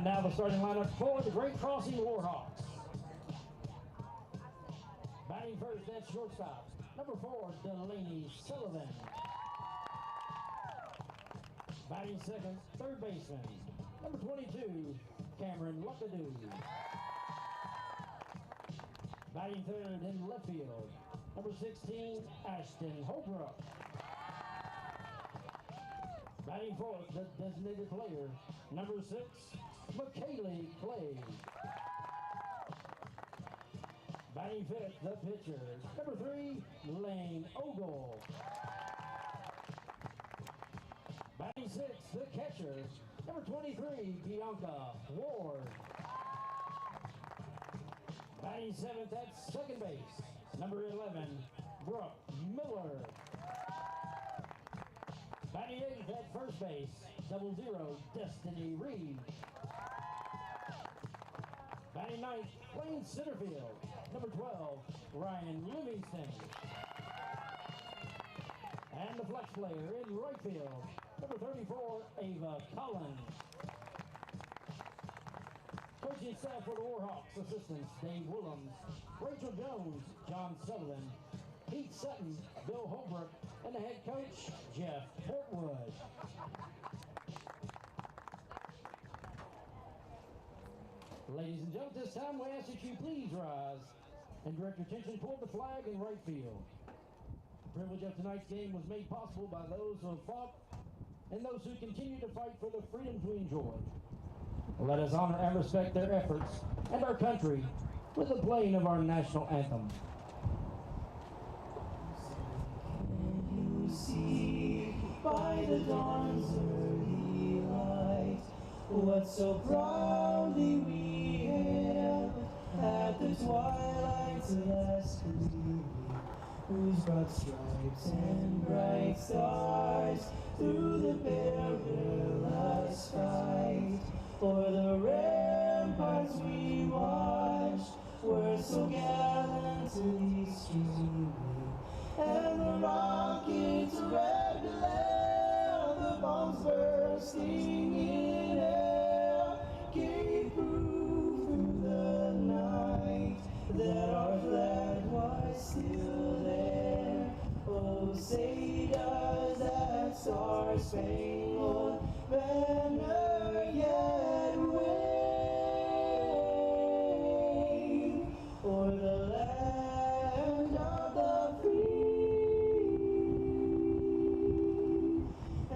now the starting lineup for the Great Crossing Warhawks. Batting first at shortstop, number 4, Delaney Sullivan. Batting second, third baseman, number 22, Cameron Luckadoo. Batting third in left field, number 16, Ashton Holbrook. Batting fourth, the designated player, number 6, Mcgahee Clay. Batting fifth, the pitcher, number 3, Lane Ogle. Batting sixth, the catcher, number 23, Bianca Ward. Batting seventh at second base, number 11, Brooke Miller. Batting eighth at first base, 00, Destiny Reed. Batting ninth, playing center field, number 12, Ryan Livingston. And the flex player in right field, number 34, Ava Collins. Coaching staff for the Warhawks, assistants Dave Willems, Rachel Jones, John Sullivan, Pete Sutton, Bill Holbrook, and the head coach, Jeff Portwood. Ladies and gentlemen, this time we ask that you please rise and direct your attention toward the flag in right field. The privilege of tonight's game was made possible by those who have fought and those who continue to fight for the freedoms we enjoy. Let us honor and respect their efforts and our country with the playing of our national anthem. Can you see by the dawn's early light what so proudly we hailed at the twilight's last gleaming, whose broad stripes and bright stars through the perilous fight for the ramparts we watched were so gallantly streaming, and the rockets' red glare, the bombs bursting in air, gave proof through the night that our flag was still there. Oh, say does that star-spangled banner yet wave o'er the land of the free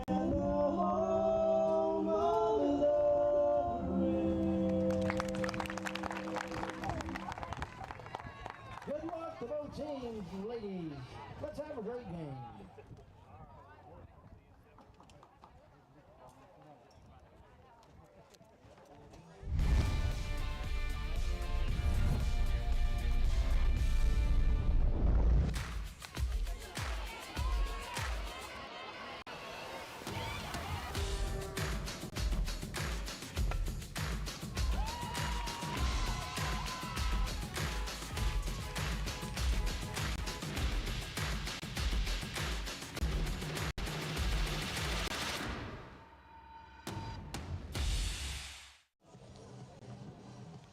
and the home of the brave. Good luck to both teams, ladies. Let's have a great game.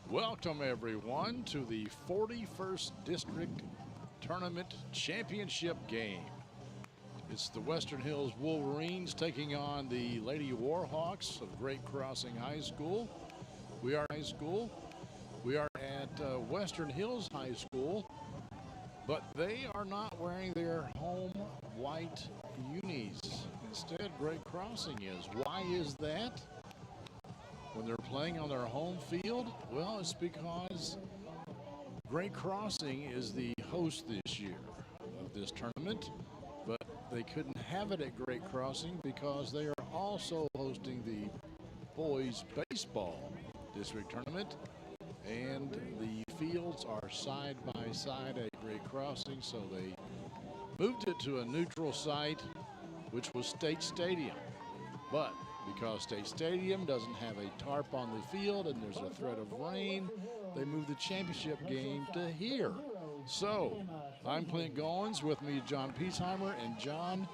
Welcome everyone to the 41st District Tournament Championship game. It's the Western Hills Wolverines taking on the Lady Warhawks of Great Crossing High School. We are at Western Hills High School, but they are not wearing their home white unis. Instead, Great Crossing is. Why is that? When they're playing on their home field? Well, it's because Great Crossing is the host this year of this tournament, but they couldn't have it at Great Crossing because they are also hosting the boys baseball district tournament, and the fields are side by side at Great Crossing, so they moved it to a neutral site, which was State Stadium. But because State Stadium doesn't have a tarp on the field and there's a threat of rain, they moved the championship game to here. So I'm Clint Goins, with me John Piesheimer, and John,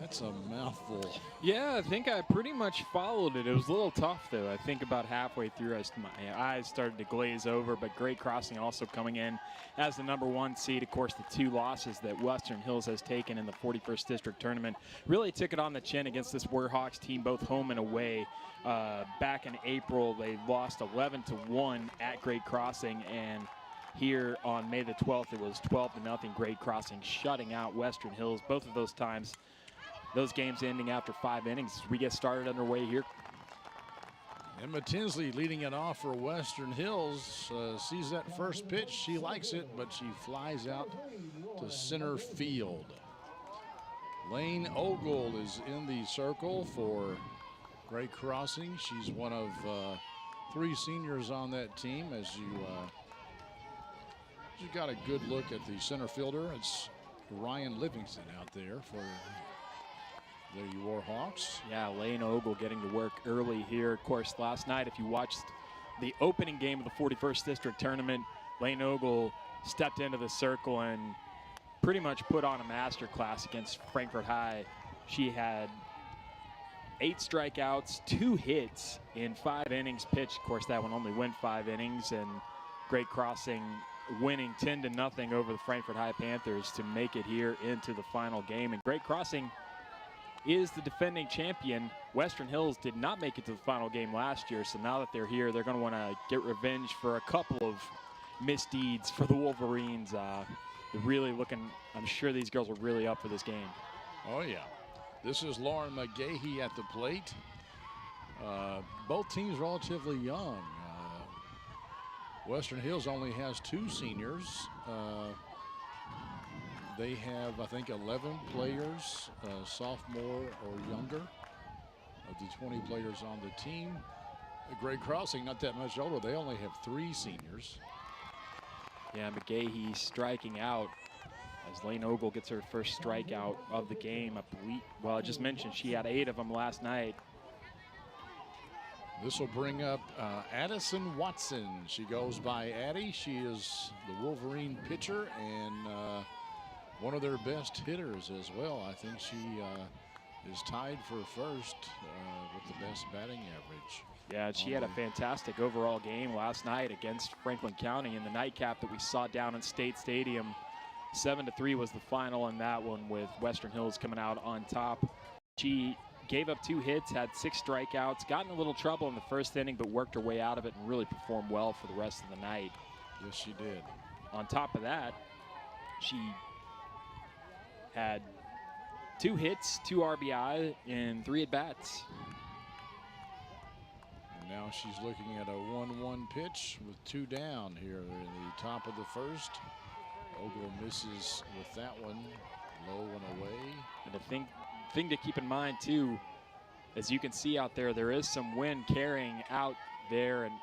That's a mouthful. Yeah, I think I pretty much followed it. It was a little tough, though. I think about halfway through, my eyes started to glaze over, but Great Crossing also coming in as the #1 seed. Of course, the 2 losses that Western Hills has taken in the 41st District Tournament really took it on the chin against this Warhawks team, both home and away. Back in April, they lost 11-1 at Great Crossing, and here on May the 12th, it was 12-0 Great Crossing, shutting out Western Hills. Both of those times, those games ending after 5 innings. We get started underway here. Emma Tinsley leading it off for Western Hills. Sees that first pitch. She likes it, but she flies out to center field. Lane Ogle is in the circle for Great Crossing. She's one of 3 seniors on that team. As you got a good look at the center fielder. It's Ryan Livingston out there for the Warhawks. Yeah, Lane Ogle getting to work early here. Of course, last night, if you watched the opening game of the 41st District Tournament, Lane Ogle stepped into the circle and pretty much put on a master class against Frankfort High. She had 8 strikeouts, 2 hits in 5 innings pitched. Of course, that one only went 5 innings, and Great Crossing winning 10-0 over the Frankfort High Panthers to make it here into the final game. And Great Crossing is the defending champion. Western Hills did not make it to the final game last year, so now that they're here, they're going to want to get revenge for a couple of misdeeds for the Wolverines. They're really looking, I'm sure these girls are really up for this game. Oh, yeah. This is Lauren Mcgahee at the plate. Both teams relatively young. Western Hills only has 2 seniors. They have, I think, 11 players, sophomore or younger, of the 20 players on the team. Great Crossing, not that much older. They only have 3 seniors. Yeah, Mcgahee striking out as Lane Ogle gets her first strikeout of the game. I believe, well, I just mentioned she had 8 of them last night. This will bring up Addison Watson. She goes by Addie. She is the Wolverine pitcher and one of their best hitters as well. I think she is tied for first with the best batting average. Yeah, she had a fantastic overall game last night against Franklin County in the nightcap that we saw down at State Stadium. 7-3 was the final in that one, with Western Hills coming out on top. She gave up 2 hits, had 6 strikeouts, got in a little trouble in the first inning, but worked her way out of it and really performed well for the rest of the night. Yes, she did. On top of that, she had 2 hits, 2 RBI in 3 at-bats. And now she's looking at a 1-1 pitch with 2 down here in the top of the first. Ogle misses with that one, low and away. And the thing to keep in mind too, as you can see out there, there is some wind carrying out there, and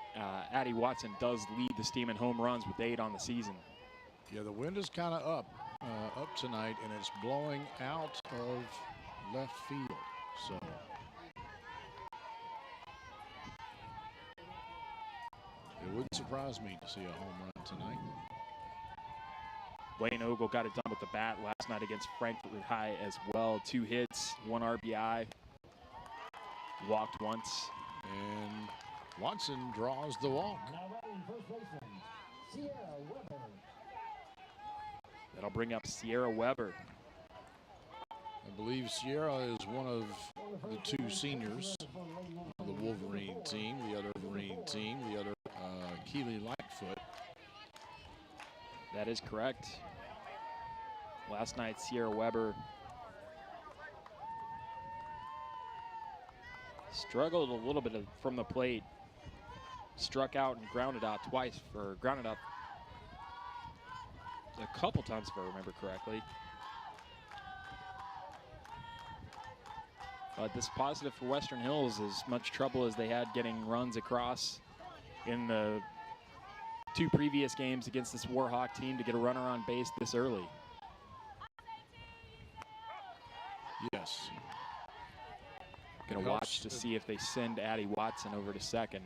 Addie Watson does lead the team in home runs with 8 on the season. Yeah, the wind is kind of up tonight, and it's blowing out of left field. So it wouldn't surprise me to see a home run tonight. Lane Ogle got it done with the bat last night against Frankfort High as well. 2 hits, 1 RBI, walked once. And Watson draws the walk. That'll bring up Sierra Weber. I believe Sierra is one of the 2 seniors on the Wolverine team. The other Wolverine team, the other Keely Lightfoot. That is correct. Last night, Sierra Weber struggled a little bit from the plate. Struck out and grounded out twice, or grounded out a couple times if I remember correctly. But this is positive for Western Hills. As much trouble as they had getting runs across in the 2 previous games against this Warhawk team, to get a runner on base this early. Yes. Gonna watch to see if they send Addie Watson over to second.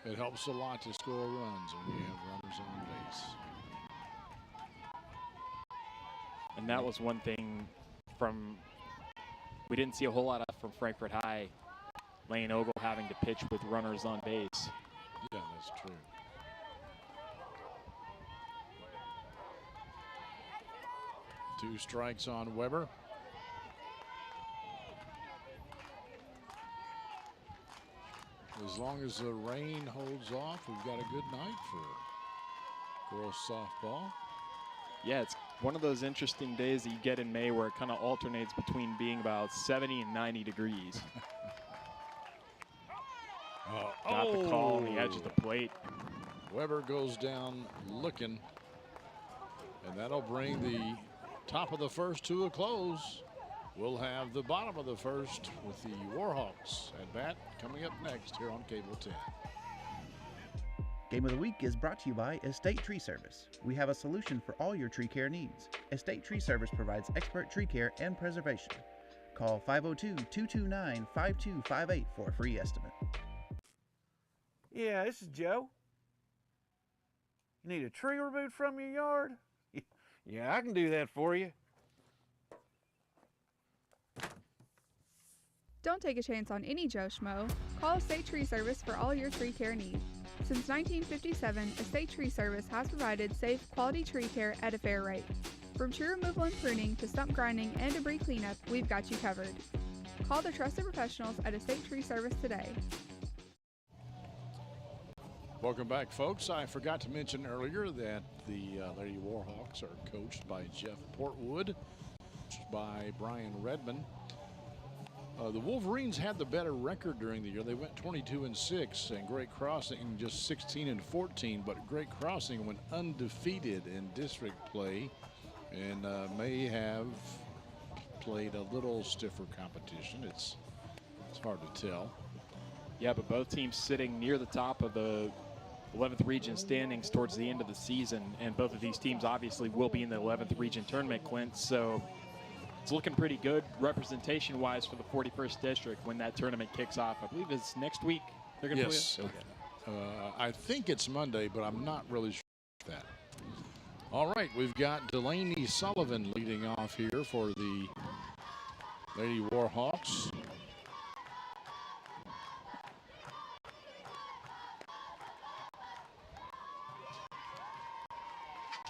It helps a lot to score runs when you have runners on base. And that was one thing from we didn't see a whole lot of from Frankfort High. Lane Ogle having to pitch with runners on base. Yeah, that's true. Two strikes on Weber. As long as the rain holds off, we've got a good night for girls softball. Yeah, it's one of those interesting days that you get in May where it kind of alternates between being about 70 and 90 degrees. Got the call on the edge of the plate. Weber goes down looking, and that'll bring the top of the first to a close. We'll have the bottom of the first with the Warhawks at bat coming up next here on Cable 10. Game of the Week is brought to you by Estate Tree Service. We have a solution for all your tree care needs. Estate Tree Service provides expert tree care and preservation. Call 502-229-5258 for a free estimate. Yeah, this is Joe. You need a tree removed from your yard? Yeah, I can do that for you. Don't take a chance on any Joe Schmo. Call Estate Tree Service for all your tree care needs. Since 1957, Estate Tree Service has provided safe, quality tree care at a fair rate. From tree removal and pruning to stump grinding and debris cleanup, we've got you covered. Call the trusted professionals at Estate Tree Service today. Welcome back, folks. I forgot to mention earlier that the Lady Warhawks are coached by Jeff Portwood, by Brian Redmond. The Wolverines had the better record during the year. They went 22-6, and Great Crossing just 16-14. But Great Crossing went undefeated in district play, and may have played a little stiffer competition. It's hard to tell. Yeah, but both teams sitting near the top of the 11th region standings towards the end of the season, and both of these teams obviously will be in the 11th region tournament, Clint. So it's looking pretty good representation-wise for the 41st district when that tournament kicks off. I believe it's next week. They're going to play. I think it's Monday, but I'm not really sure about that. All right, we've got Delaney Sullivan leading off here for the Lady Warhawks.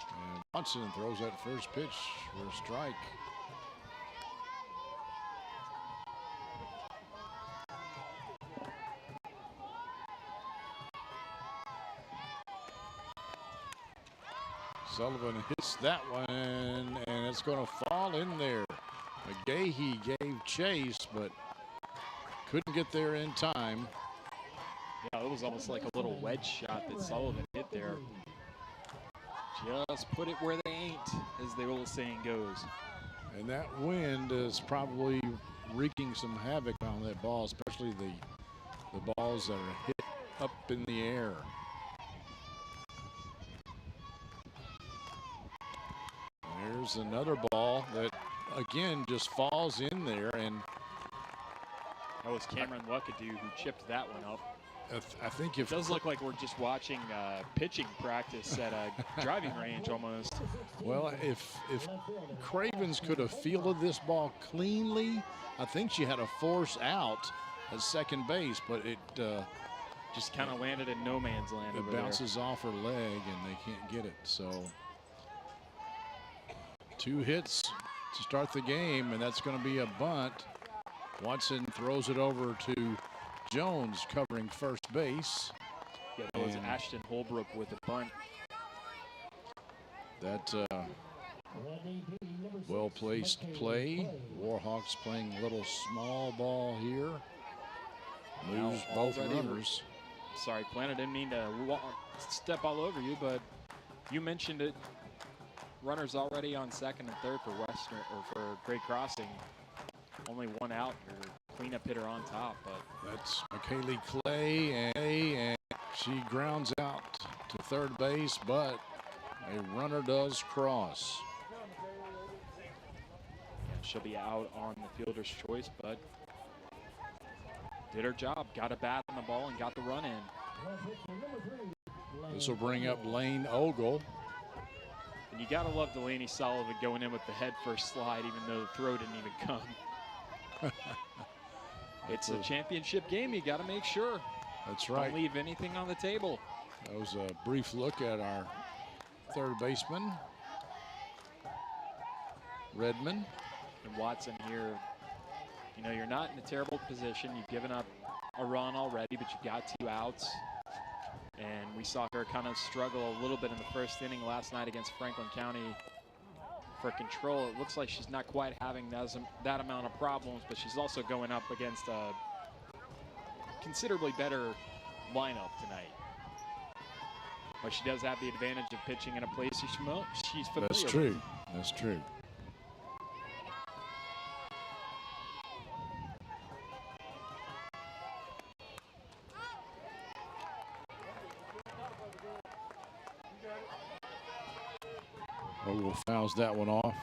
And Watson throws that first pitch for a strike. Sullivan hits that one, and it's going to fall in there. Mcgahee gave chase, but couldn't get there in time. Yeah, it was almost like a little wedge shot that Sullivan hit there. Just put it where they ain't, as the old saying goes. And that wind is probably wreaking some havoc on that ball, especially the balls that are hit up in the air. There's another ball that, again, just falls in there. And that was Cameron Luckadoo who chipped that one up. I think if it does look like we're just watching pitching practice at a driving range almost. Well, if Cravens could have fielded this ball cleanly, I think she had a force out at second base, but it just kind of landed in no man's land. It bounces off her leg, and they can't get it. So 2 hits to start the game, and that's going to be a bunt. Watson throws it over to Jones covering first base. Yeah, that was Ashton Holbrook with a bunt. That well-placed play. Warhawks playing a little small ball here. Moves both runners. Sorry, Clint, I didn't mean to step all over you, but you mentioned it. Runners already on second and third for Western or for Great Crossing. Only one out. Your cleanup hitter on top, but that's Mckaylee Clay, and she grounds out to third base, but a runner does cross. She'll be out on the fielder's choice, but did her job. Got a bat on the ball and got the run in. This will bring up Lane Ogle. And you gotta love Delaney Sullivan going in with the head first slide, even though the throw didn't even come. It's a championship game. You got to make sure. That's right. Don't leave anything on the table. That was a brief look at our third baseman, Redmond. And Watson here, you know, you're not in a terrible position. You've given up a run already, but you've got 2 outs. And we saw her kind of struggle a little bit in the first inning last night against Franklin County for control. It looks like she's not quite having that amount of problems, but she's also going up against a considerably better lineup tonight. But she does have the advantage of pitching in a place she's familiar That's true. That's true. Ogle fouls that one off.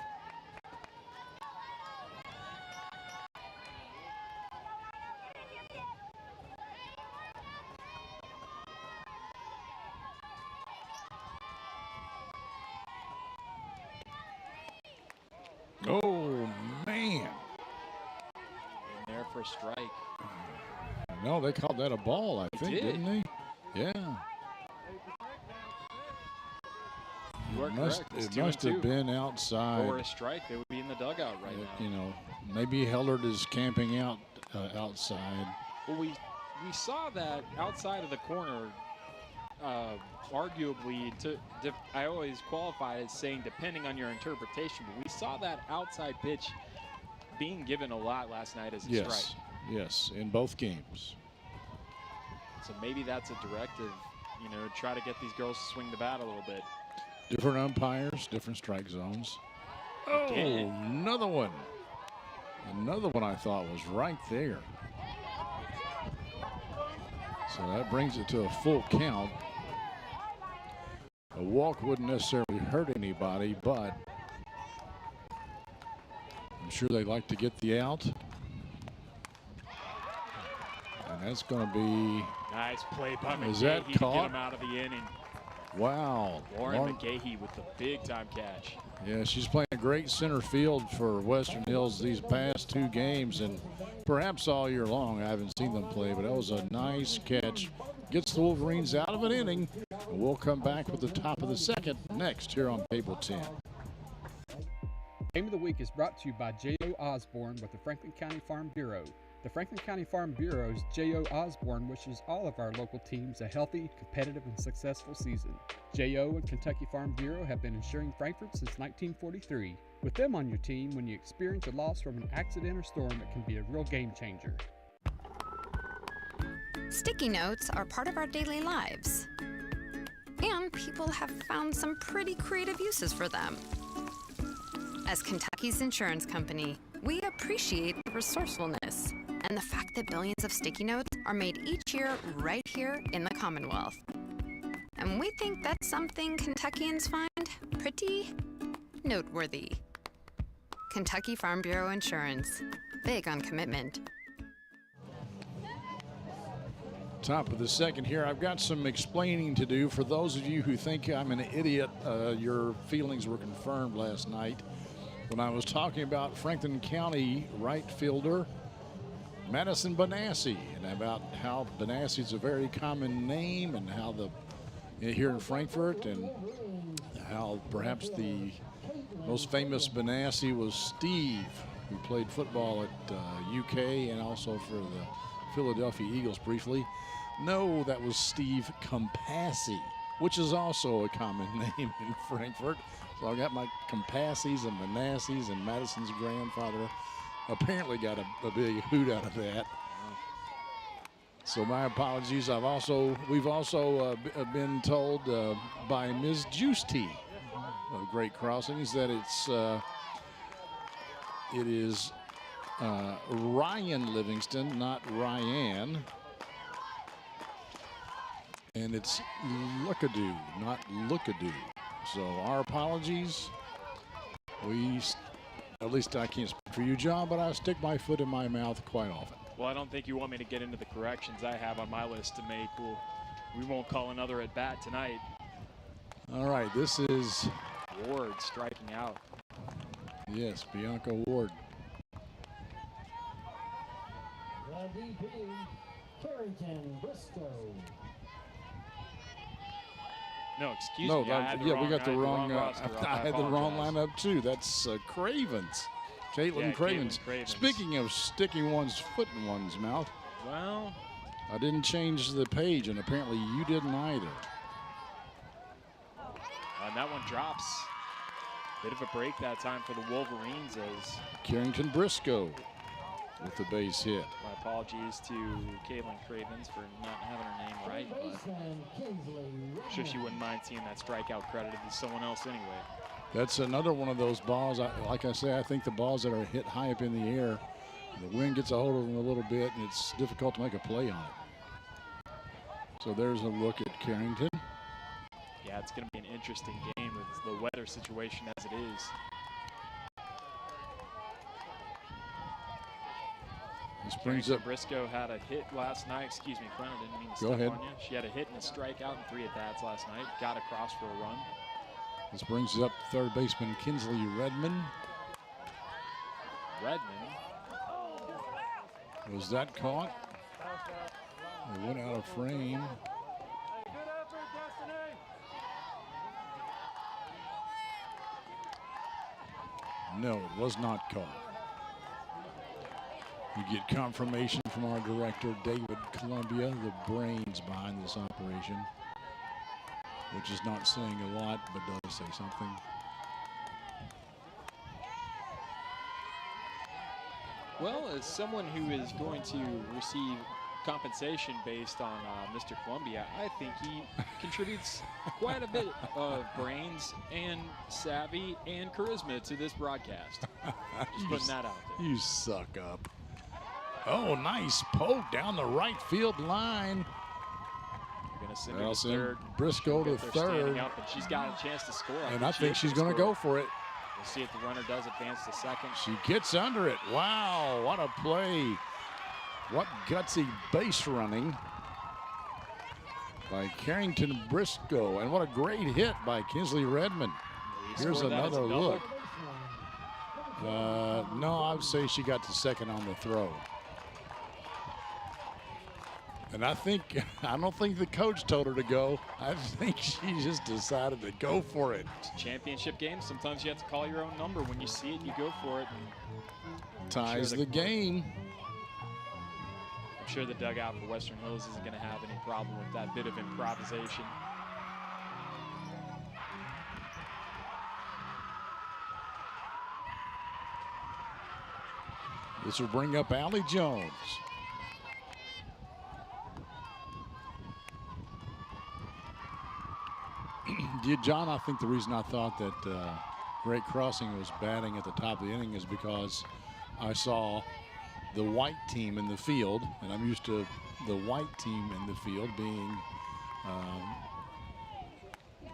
Oh, man. In there for a strike. No, they called that a ball, I think, didn't they? Yeah. You are correct. It must have been outside. For a strike, they would be in the dugout right now. You know, maybe Hellard is camping out outside. Well, we saw that outside of the corner. Arguably, I always qualify as saying depending on your interpretation, but we saw that outside pitch being given a lot last night as a strike. Yes, in both games. So maybe that's a directive, you know, try to get these girls to swing the bat a little bit. Different umpires, different strike zones. Oh, another one. Another one I thought was right there. So that brings it to a full count. A walk wouldn't necessarily hurt anybody, but I'm sure they'd like to get the out. And that's going to be... Nice play by Mcgahee. Is that to caught? get him out of the inning. Wow. Lauren Mcgahee with the big-time catch. Yeah, she's playing a great center field for Western Hills these past 2 games, and perhaps all year long. I haven't seen them play, but that was a nice catch. Gets the Wolverines out of an inning, and we'll come back with the top of the second next here on Cable 10. Game of the Week is brought to you by J.O. Osborne with the Franklin County Farm Bureau. The Franklin County Farm Bureau's J.O. Osborne wishes all of our local teams a healthy, competitive, and successful season. J.O. and Kentucky Farm Bureau have been insuring Frankfort since 1943. With them on your team, when you experience a loss from an accident or storm, it can be a real game changer. Sticky notes are part of our daily lives, and people have found some pretty creative uses for them. As Kentucky's insurance company, we appreciate the resourcefulness and the fact that billions of sticky notes are made each year right here in the Commonwealth. And we think that's something Kentuckians find pretty noteworthy. Kentucky Farm Bureau Insurance, big on commitment. Top of the second here. I've got some explaining to do. For those of you who think I'm an idiot, your feelings were confirmed last night when I was talking about Franklin County right fielder Madison Benassi, and about how Benassi is a very common name, and how here in Frankfort, and how perhaps the most famous Benassi was Steve, who played football at UK and also for the Philadelphia Eagles briefly. No, that was Steve Compassi, which is also a common name in Frankfort. So I got my Compassis and Benassis, and Madison's grandfather apparently got a big hoot out of that. So my apologies. We've also been told by Ms. Juicy of Great Crossings that it is Ryan Livingston, not Ryan. And it's Lookadoo, not Lookadoo. So our apologies. At least I can't speak for you, John, but I stick my foot in my mouth quite often. Well, I don't think you want me to get into the corrections I have on my list to make. We won't call another at bat tonight. All right, this is Ward striking out. Yes, Bianca Ward. DP, Carrington Briscoe. No, excuse No, me. I had the yeah, wrong, we got the wrong. roster up. I had the wrong apologize. lineup too. That's Cravens. Caitlin Yeah, Cravens. Caitlin Cravens. Speaking of sticking one's foot in one's mouth, Well, I didn't change the page, and apparently you didn't either. and that one drops. Bit of a break that time for the Wolverines as Carrington Briscoe with the base hit. my apologies to Caitlin Cravens for not having her name right, but I'm sure she wouldn't mind seeing that strikeout credited to someone else anyway. That's another one of those balls. Like I say, I think the balls that are hit high up in the air, the wind gets a hold of them a little bit, and it's difficult to make a play on it. So there's a look at Carrington. Yeah, it's going to be an interesting game with the weather situation as it is. This brings up. Briscoe had a hit last night. Excuse me, Clint, I didn't mean to Go step ahead. on you. She had a hit and a strikeout in 3 at-bats last night. Got across for a run. This brings up third baseman Kinsley Redmond. Was that caught? It went out of frame. No, it was not caught. You get confirmation from our director, David Columbia, the brains behind this operation, which is not saying a lot, but does say something. Well, as someone who is going to receive compensation based on Mr. Columbia, I think he contributes quite a bit of brains and savvy and charisma to this broadcast. Just putting that out there. You suck up. Oh, nice poke down the right field line. Going to send her That'll to send third. Briscoe to They're standing third. up, and she's got a chance to score. And I think is she's going to score. go for it. We'll see if the runner does advance to second. She gets under it. Wow, what a play. What gutsy base running by Carrington Briscoe. And what a great hit by Kinsley Redmond. Here's scored that as a another double. look. No, I would say she got to second on the throw. And I don't think the coach told her to go. I think she just decided to go for it. It's a championship game. Sometimes you have to call your own number. When you see it, you go for it. And Ties the game. I'm sure the dugout for Western Hills isn't going to have any problem with that bit of improvisation. This will bring up Allie Jones. Yeah, John, I think the reason I thought that Great Crossing was batting at the top of the inning is because I saw the white team in the field, and I'm used to the white team in the field being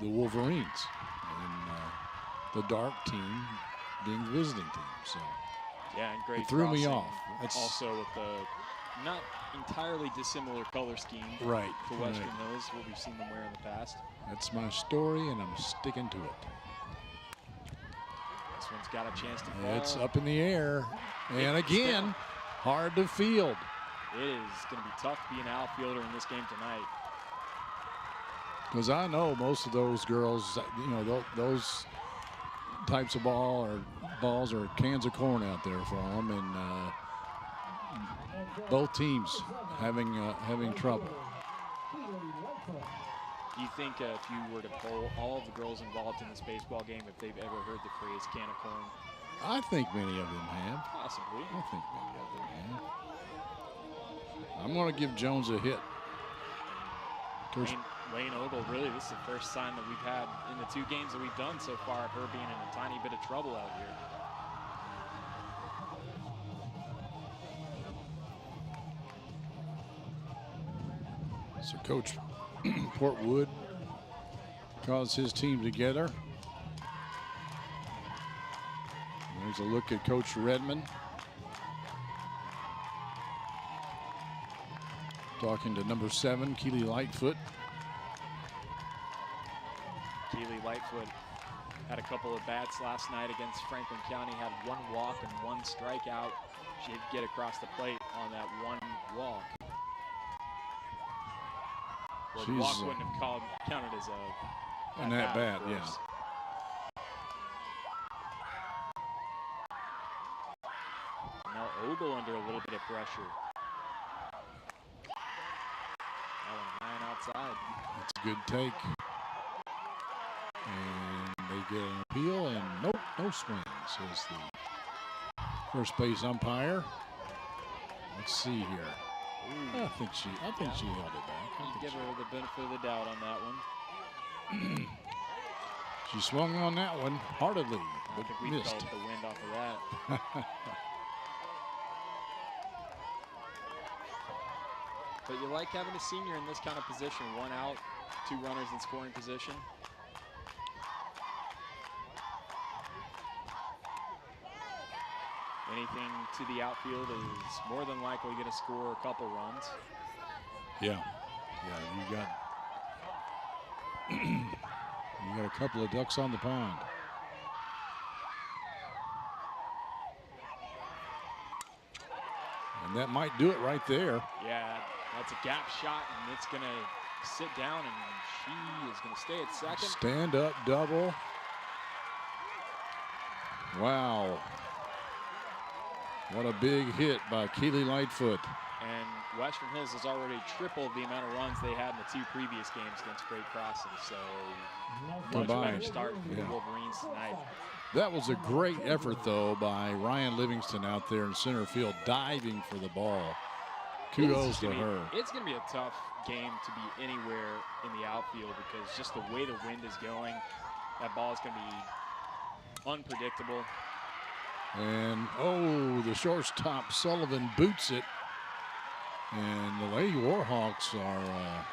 the Wolverines, and the dark team being the visiting team. So Yeah, and Great it threw me Crossing off. That's also with the not entirely dissimilar color scheme right. to Western Right. Hills, what we've seen them wear in the past. That's my story, and I'm sticking to it. This one's got a chance to fall. It's up in the air, and again, hard to field. It is going to be tough to be an outfielder in this game tonight. Because I know most of those girls, you know, those types of balls are cans of corn out there for them, and both teams having trouble. Do you think if you were to poll all of the girls involved in this baseball game, if they've ever heard the phrase can of corn? I think many of them have. Possibly. I think many of them have. I'm going to give Jones a hit. Lane Ogle, really, this is the first sign that we've had in the 2 games that we've done so far of her being in a tiny bit of trouble out here. So Coach Portwood calls his team together. There's a look at Coach Redmond. Talking to number 7, Keely Lightfoot. Keely Lightfoot had a couple of bats last night against Franklin County, had 1 walk and 1 strikeout. She did get across the plate. on that one walk. Well, the She's, walk wouldn't have counted as an at-bat, of yeah. course. Now Ogle under a little bit of pressure. That one high and outside. That's a good take. And they get an appeal, and nope, no swing, says the first base umpire. Let's see here. Ooh. I think she held it back. You give her the benefit of the doubt on that one. She swung on that one heartedly, I but think we missed. felt the wind off of that. But you like having a senior in this kind of position. 1 out, 2 runners in scoring position. Anything to the outfield is more than likely going to score a couple runs. Yeah, you got a couple of ducks on the pond. And that might do it right there. Yeah, that's a gap shot, and it's going to sit down, and she is going to stay at second. Stand up double. Wow. What a big hit by Keely Lightfoot. And Western Hills has already tripled the amount of runs they had in the 2 previous games against Great Crossing. So much better start for the Wolverines tonight. That was a great effort, though, by Ryan Livingston out there in center field, diving for the ball. Kudos to her. It's going to be a tough game to be anywhere in the outfield because just the way the wind is going, that ball is going to be unpredictable. And, oh, the shortstop Sullivan boots it. And the Lady Warhawks are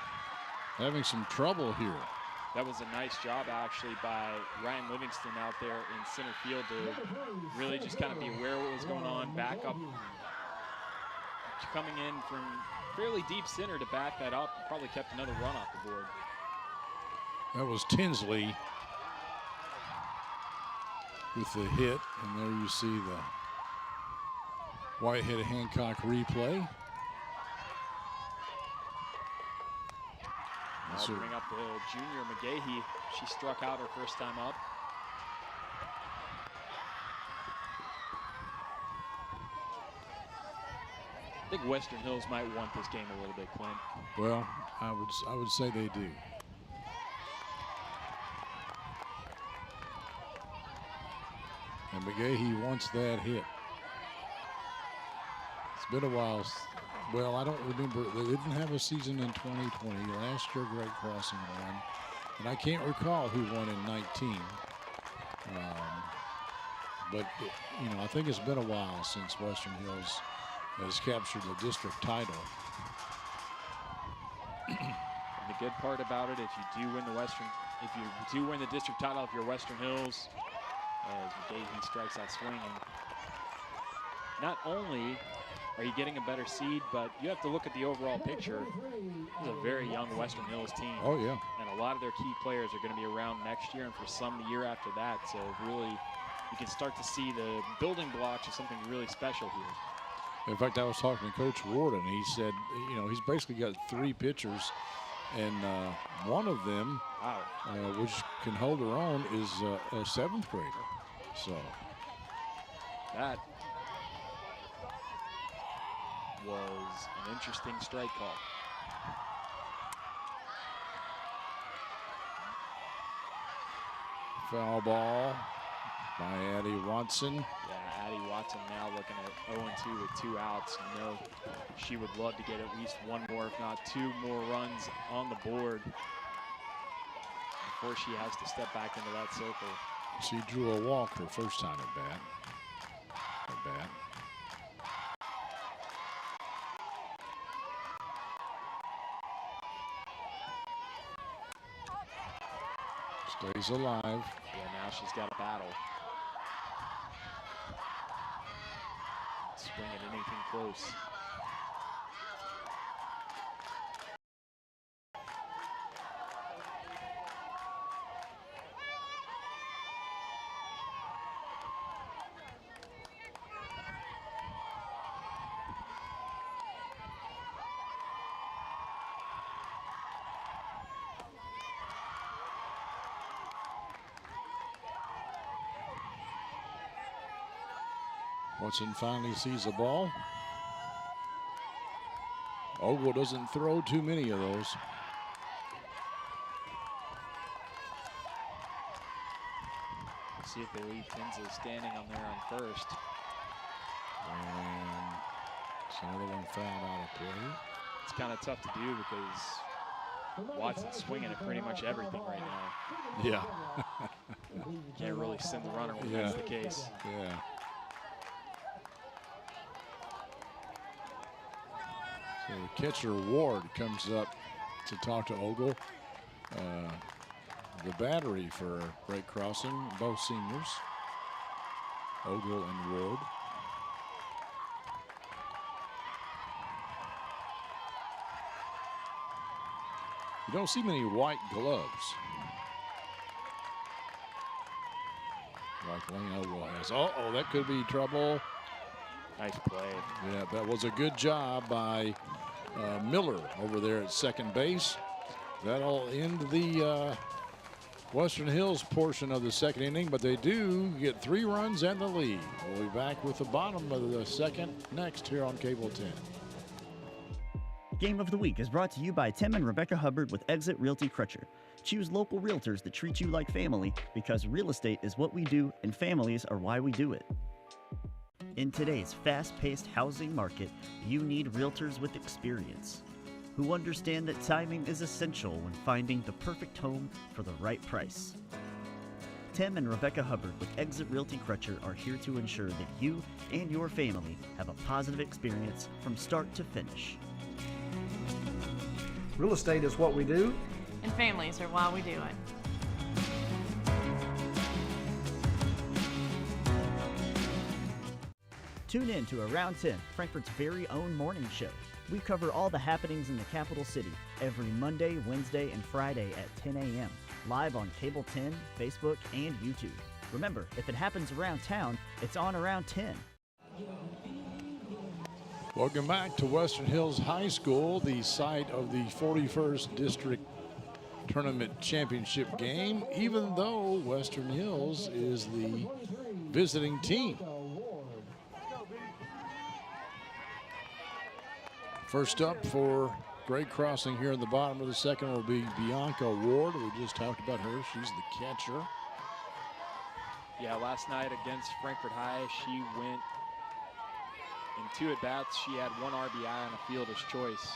having some trouble here. That was a nice job, actually, by Ryan Livingston out there in center field to really just kind of be aware of what was going on, back up. Coming in from fairly deep center to back that up, probably kept another run off the board. That was Tinsley with the hit, and there you see the Whitehead Hancock replay. I'll bring up the junior Mcgahee. She struck out her first time up. I think Western Hills might want this game a little bit, Clint. Well, I would say they do. And Mcgahee wants that hit. It's been a while. Well, I don't remember. They didn't have a season in 2020. Last year, Great Crossing won. And I can't recall who won in 19. But, you know, I think it's been a while since Western Hills has captured the district title. And the good part about it, if you do win the district title, if you're Western Hills, as Mcgahee strikes out swinging, not only are you getting a better seed, but you have to look at the overall picture. This is a very young Western Hills team. Oh, yeah. And a lot of their key players are going to be around next year and for some the year after that. So really, you can start to see the building blocks of something really special here. In fact, I was talking to Coach Ward, and he said, you know, he's basically got 3 pitchers, and one of them, which can hold her own, is a 7th grader. So that was an interesting strike call. Foul ball by Addie Watson. Yeah, Addie Watson now looking at 0-2 with 2 outs. You know, she would love to get at least 1 more, if not 2 more runs on the board before she has to step back into that circle. She drew a walk her first time at bat. Stays alive. Yeah, now she's got a battle. Swing at anything close. Watson finally sees the ball. Ogle doesn't throw too many of those. Let's see if they leave Tinsley standing on there on first. And it's another one fouled out of play. It's kind of tough to do because Watson's swinging at pretty much everything right now. Yeah. Can't really send the runner when that's the case. Yeah. So the catcher Ward comes up to talk to Ogle. The battery for Great Crossing, both seniors, Ogle and Ward. You don't see many white gloves like Lane Ogle has. Uh-oh, that could be trouble. Nice play. Yeah, that was a good job by Miller over there at second base. That'll end the Western Hills portion of the second inning, but they do get 3 runs and the lead. We'll be back with the bottom of the second next here on Cable 10. Game of the Week is brought to you by Tim and Rebecca Hubbard with Exit Realty Crutcher. Choose local realtors that treat you like family because real estate is what we do and families are why we do it. In today's fast-paced housing market, you need realtors with experience who understand that timing is essential when finding the perfect home for the right price. Tim and Rebecca Hubbard with Exit Realty Crutcher are here to ensure that you and your family have a positive experience from start to finish. Real estate is what we do, and families are why we do it. Tune in to Around 10, Frankfort's very own morning show. We cover all the happenings in the capital city every Monday, Wednesday, and Friday at 10 a.m. live on Cable 10, Facebook, and YouTube. Remember, if it happens around town, it's on Around 10. Welcome back to Western Hills High School, the site of the 41st District Tournament Championship game, even though Western Hills is the visiting team. First up for Great Crossing here in the bottom of the second will be Bianca Ward. We just talked about her. She's the catcher. Yeah, last night against Frankfort High, she went in 2 at-bats. She had 1 RBI on a fielder's choice.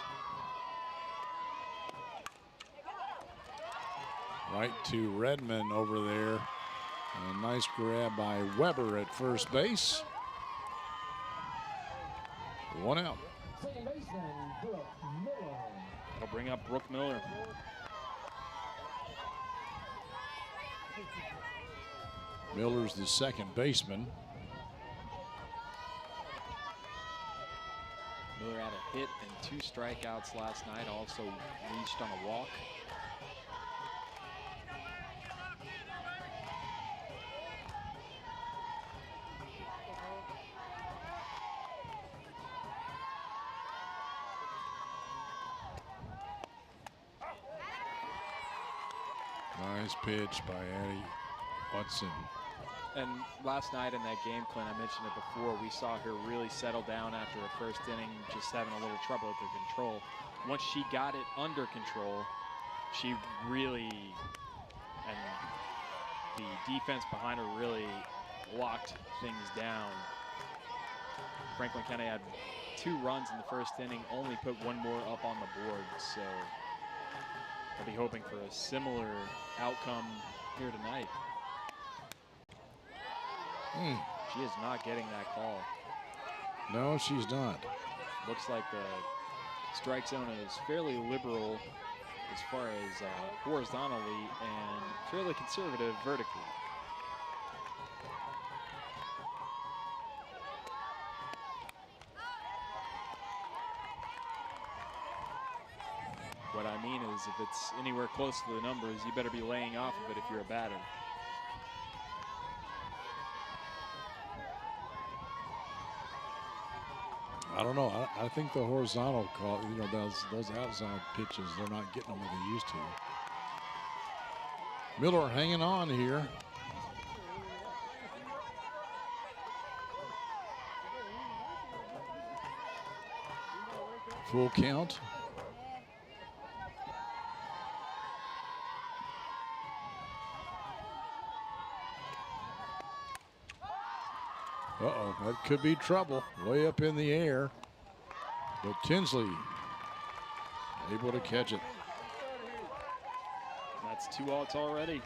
Right to Redmond over there. A nice grab by Weber at first base. 1 out. Second baseman, Brooke Miller. That'll bring up Brooke Miller. Miller's the second baseman. Miller had a hit and 2 strikeouts last night, also reached on a walk. Nice pitch by Addie Hudson. And last night in that game, Clint, I mentioned it before, we saw her really settle down after her first inning, just having a little trouble with her control. Once she got it under control, she really, and the defense behind her really locked things down. Franklin County had 2 runs in the first inning, only put 1 more up on the board, so I'll be hoping for a similar outcome here tonight. She is not getting that call. No, she's not. Looks like the strike zone is fairly liberal as far as horizontally and fairly conservative vertically. What I mean is if it's anywhere close to the numbers, you better be laying off of it if you're a batter. I don't know. I think the horizontal call, you know, those outside pitches, they're not getting them like they used to. Miller hanging on here. Full count. Uh-oh, that could be trouble. Way up in the air. But Tinsley able to catch it. That's 2 outs already.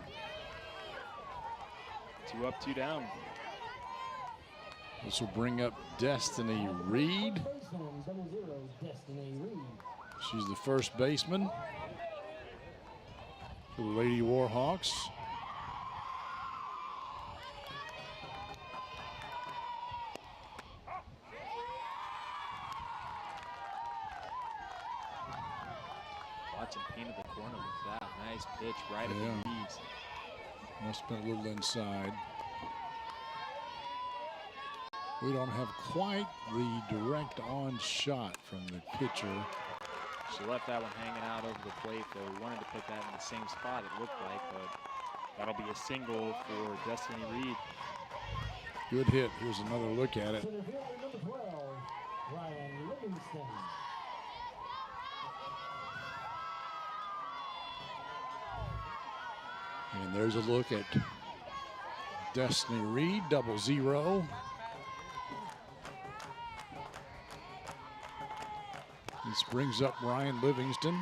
2 up, 2 down. This will bring up Destiny Reed. She's the first baseman for the Lady Warhawks. Watson painted the corner with that. Nice pitch right at the knees. Must have been a little inside. We don't have quite the direct on shot from the pitcher. She left that one hanging out over the plate, though. We wanted to put that in the same spot, it looked like, but that'll be a single for Destiny Reed. Good hit. Here's another look at it. And there's a look at Destiny Reed, 0-0. This brings up Ryan Livingston.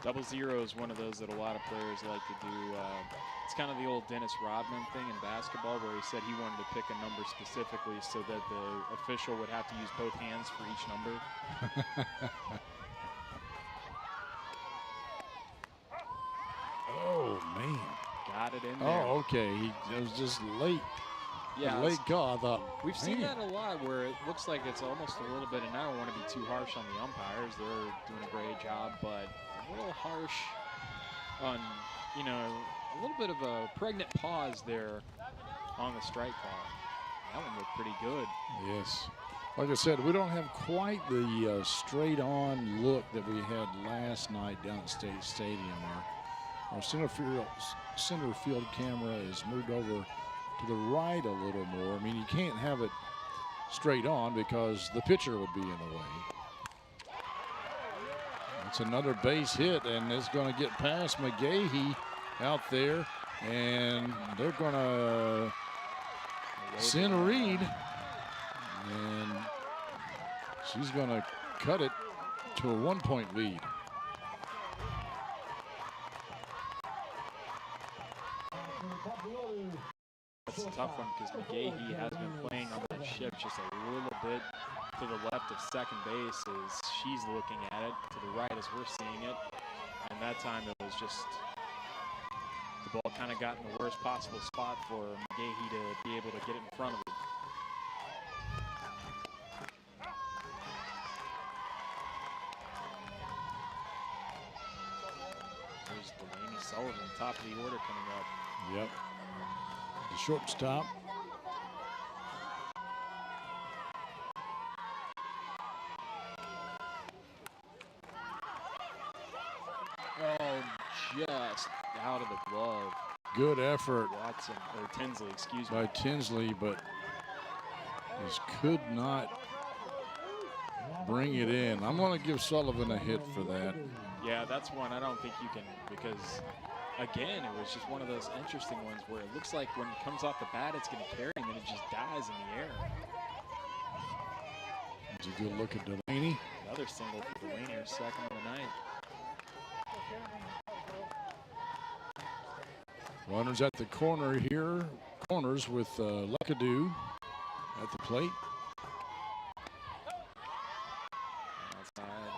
0-0 is one of those that a lot of players like to do. It's kind of the old Dennis Rodman thing in basketball where he said he wanted to pick a number specifically so that the official would have to use both hands for each number. Oh, man. Got it in there. Oh, okay. It was just late. Yeah, late call, I thought. We've seen that a lot where it looks like it's almost a little bit, and I don't want to be too harsh on the umpires. They're doing a great job, but a little harsh on, you know, a little bit of a pregnant pause there on the strike call. That one looked pretty good. Yes. Like I said, we don't have quite the straight-on look that we had last night down at State Stadium. Our center field camera is moved over to the right a little more. I mean, you can't have it straight on because the pitcher would be in the way. It's another base hit, and it's going to get past Mcgahee out there, and they're going to send Reed, and she's going to cut it to a 1-point lead. That's a tough one because Mcgahee has been playing on that shift just a little bit to the left of second base as she's looking at it, to the right as we're seeing it. And that time it was just, the ball kind of got in the worst possible spot for Mcgahee to be able to get it in front of it. There's Delaney Sullivan, top of the order coming up. Yep. The shortstop. Oh, just out of the glove. Good effort. Watson, or Tinsley, excuse me. By Tinsley, but just could not bring it in. I'm going to give Sullivan a hit for that. Yeah, that's one I don't think you can, because again, it was just one of those interesting ones where it looks like when it comes off the bat, it's going to carry, and then it just dies in the air. It's a good look at Delaney. Another single for Delaney, her second of the night. Runners at the corner here. Corners with Luckadoo at the plate. Outside.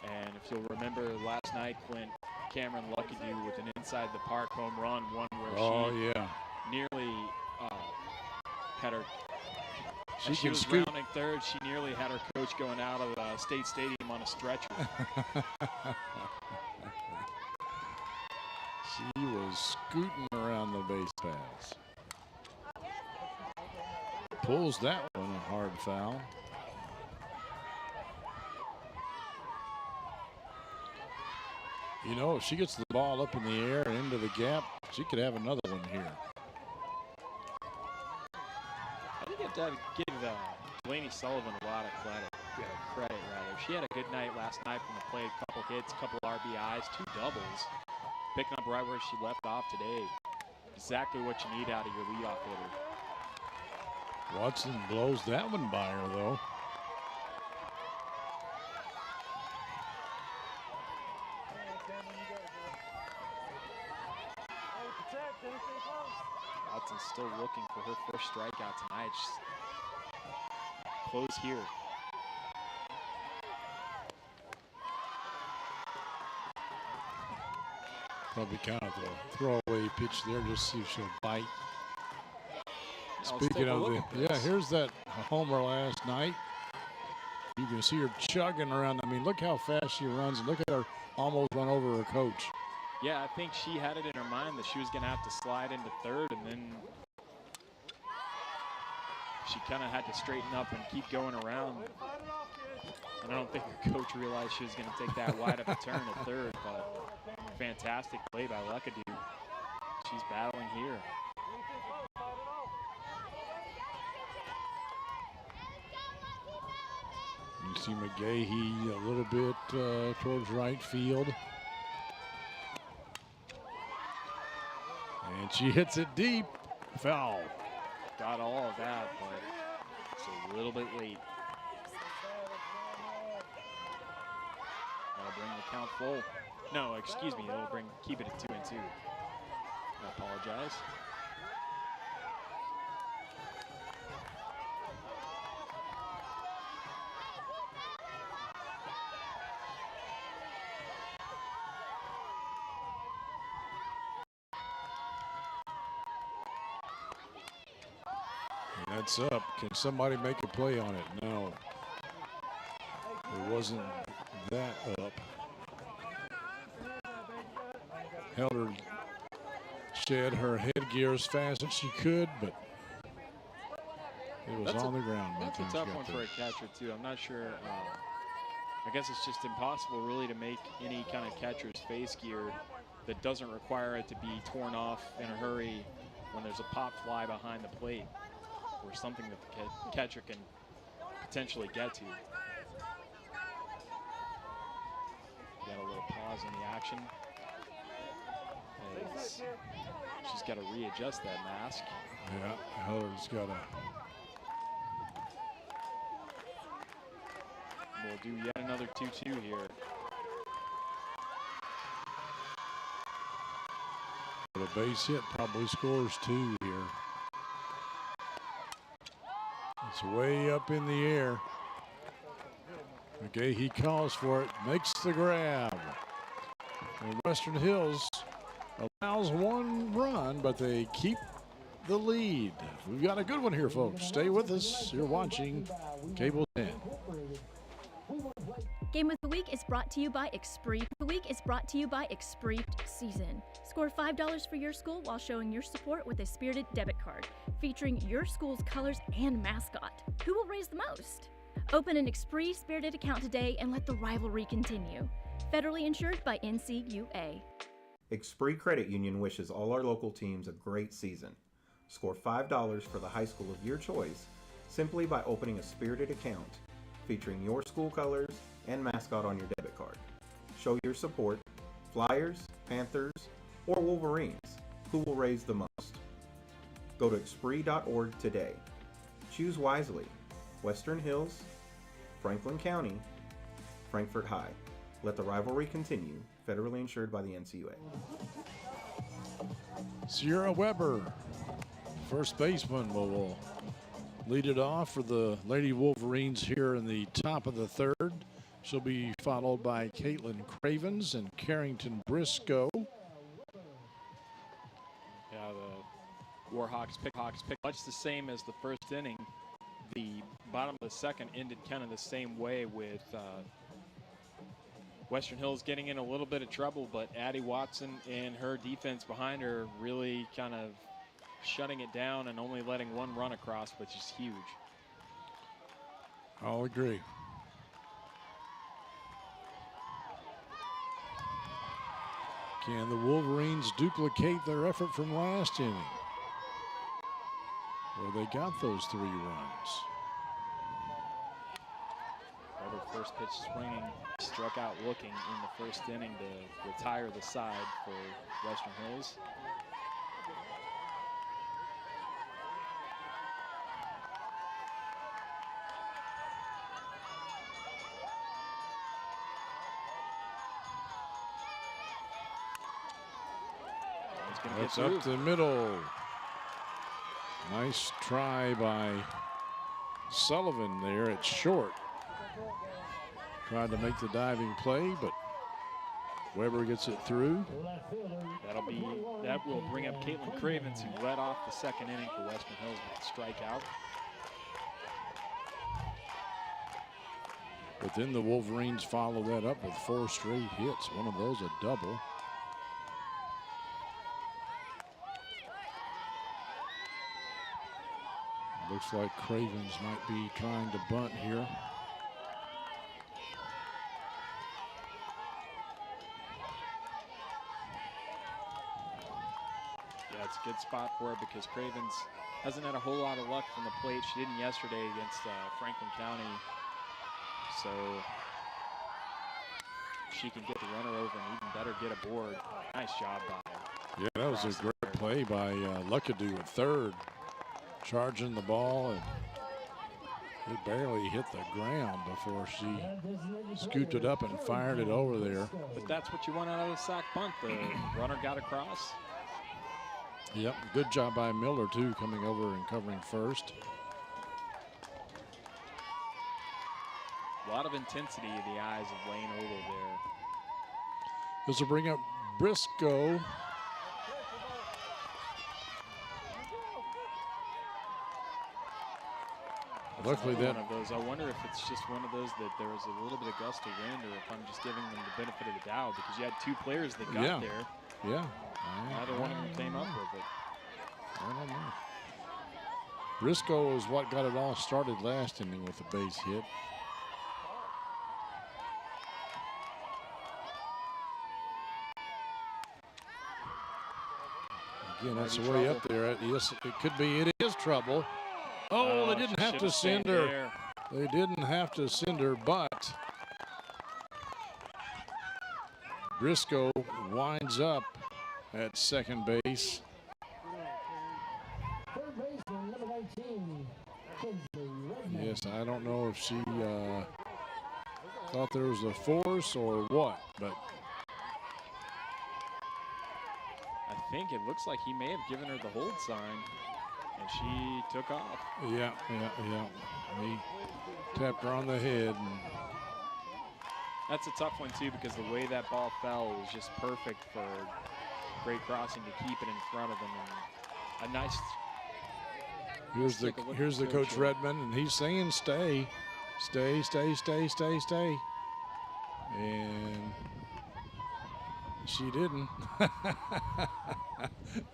And if you'll remember last night, Clint, Cameron Luckadoo with an inside the park home run, one where she nearly had her, she was rounding third, she nearly had her coach going out of State Stadium on a stretcher. She was scooting around the base paths. Pulls that one a hard foul. You know, if she gets the ball up in the air and into the gap, she could have another one here. I think you have to give Delaney Amy Sullivan a lot of credit. She had a good night last night from the plate. A couple hits, a couple RBIs, 2 doubles. Picking up right where she left off today. Exactly what you need out of your leadoff hitter. Watson blows that one by her, though. Watson's still looking for her first strikeout tonight. She's close here. Probably kind of a throwaway pitch there, just see if she'll bite. Speaking of here's that homer last night. You can see her chugging around. I mean, look how fast she runs, and look at her almost run over her coach. Yeah, I think she had it in her mind that she was going to have to slide into third, and then she kind of had to straighten up and keep going around. And I don't think her coach realized she was going to take that wide of a turn at third, but fantastic play by Luckadoo. She's battling here. You see Mcgahee a little bit towards right field. And she hits it deep. Foul. Got all of that, but it's a little bit late. That'll bring the count full. No, excuse me, it'll keep it at 2-2. I apologize. And that's up. Can somebody make a play on it? No. It wasn't that up. Helder shed her headgear as fast as she could, but it was on the ground. That's a tough one for a catcher, too. I'm not sure. I guess it's just impossible, really, to make any kind of catcher's face gear that doesn't require it to be torn off in a hurry when there's a pop fly behind the plate or something that the catcher can potentially get to. Got a little pause in the action. She's got to readjust that mask. Yeah, Heller's got to. We'll do yet another 2-2 here. But a base hit probably scores 2 here. It's way up in the air. Okay, he calls for it, makes the grab. And Western Hills allows 1 run, but they keep the lead. We've got a good one here, folks. Stay with us. You're watching Cable 10. Game of the Week is brought to you by Expree. The week is brought to you by Expree Season. Score $5 for your school while showing your support with a Spirited debit card featuring your school's colors and mascot. Who will raise the most? Open an Expree Spirited account today and let the rivalry continue. Federally insured by NCUA. Expree Credit Union wishes all our local teams a great season. Score $5 for the high school of your choice simply by opening a Spirited account featuring your school colors and mascot on your debit card. Show your support, Flyers, Panthers, or Wolverines. Who will raise the most? Go to Expree.org today. Choose wisely. Western Hills, Franklin County, Frankfort High. Let the rivalry continue. Federally insured by the NCUA. Sierra Weber, first baseman, will lead it off for the Lady Wolverines here in the top of the third. She'll be followed by Caitlin Cravens and Carrington Briscoe. Yeah, the Warhawks pick much the same as the first inning. The bottom of the second ended kind of the same way with Western Hills getting in a little bit of trouble, but Addie Watson and her defense behind her really kind of shutting it down and only letting 1 run across, which is huge. I'll agree. Can the Wolverines duplicate their effort from last inning, where they got those 3 runs? First pitch swinging, struck out looking in the first inning to retire the side for Western Hills. That's up the middle. Nice try by Sullivan there at short. Tried to make the diving play, but Weber gets it through. That will bring up Caitlin Cravens, who led off the second inning for Western Hills with a strikeout. But then the Wolverines follow that up with 4 straight hits. One of those a double. Looks like Cravens might be trying to bunt here. Yeah, it's a good spot for her because Cravens hasn't had a whole lot of luck from the plate. She didn't yesterday against Franklin County. So she can get the runner over and even better get aboard. Nice job by her. Yeah, that was a great play by Luckadoo at third. Charging the ball, and it barely hit the ground before she scooped it up and fired it over there. But that's what you want out of a sack bunt. The runner got across. Yep, good job by Miller too, coming over and covering first. A lot of intensity in the eyes of Lane Ogle there. This will bring up Briscoe. Luckily that one of those. I wonder if it's just one of those that there was a little bit of gust of wind, or if I'm just giving them the benefit of the doubt, because you had 2 players that got there. Yeah. Neither one of them came up with it. I don't know. Briscoe is what got it all started last inning with a base hit. Again, that's the way up there. Yes, it could be. It is trouble. Oh, they didn't have to send her. They didn't have to send her, but Briscoe winds up at second base. Yes, I don't know if she thought there was a force or what, but I think it looks like he may have given her the hold sign, and she took off. Yeah. He tapped her on the head. And that's a tough one too, because the way that ball fell was just perfect for great crossing to keep it in front of them. And a nice. Here's the Coach Redmond, and he's saying stay. And she didn't.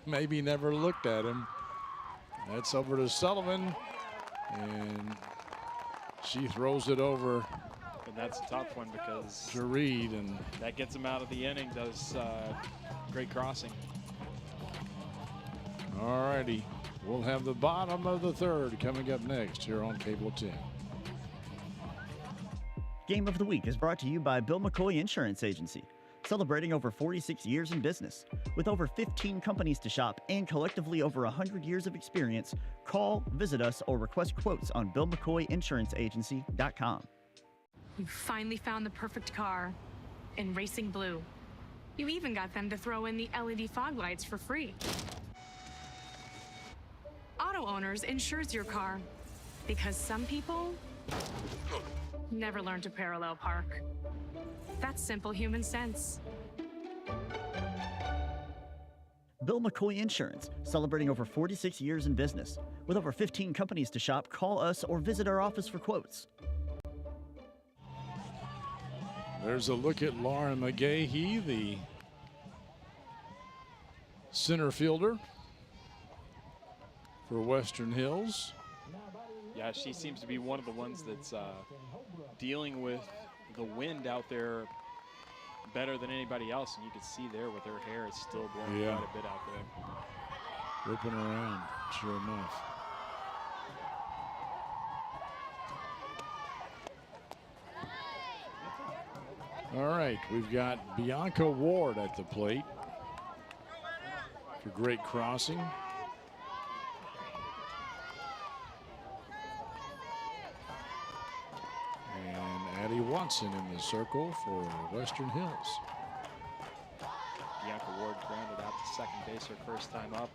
Maybe never looked at him. That's over to Sullivan, and she throws it over. And that's a tough one because to Reed, and that gets him out of the inning. Does great crossing. All righty, we'll have the bottom of the third coming up next here on Cable 10. Game of the Week is brought to you by Bill McCoy Insurance Agency, celebrating over 46 years in business. With over 15 companies to shop and collectively over 100 years of experience, call, visit us, or request quotes on BillMcCoyInsuranceAgency.com. You finally found the perfect car in racing blue. You even got them to throw in the LED fog lights for free. Auto Owners insures your car because some people never learn to parallel park. That's simple human sense. Bill McCoy Insurance, celebrating over 46 years in business. With over 15 companies to shop, call us or visit our office for quotes. There's a look at Lauren Mcgahee, the center fielder for Western Hills. Yeah, she seems to be one of the ones that's dealing with the wind out there better than anybody else, and you can see there with her hair, it's still blowing quite a bit out there. Whipping around, sure enough. All right, we've got Bianca Ward at the plate for great crossing. And Addie Watson in the circle for Western Hills. Bianca Ward grounded out to second base her first time up.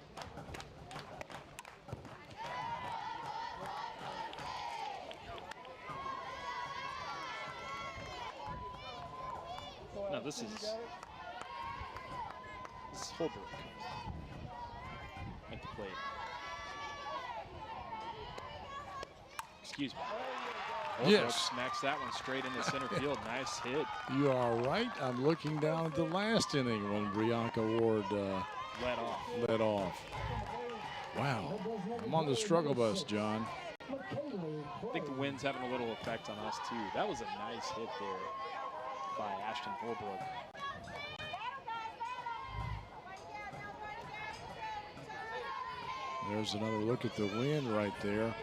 No, this is Holbrook at the plate. Excuse me. Holbrook Yes. smacks that one straight into center field. Nice hit. You are right. I'm looking down at the last inning when Bianca Ward led off. Wow. I'm on the struggle bus, John. I think the wind's having a little effect on us, too. That was a nice hit there by Ashton Holbrook. There's another look at the wind right there.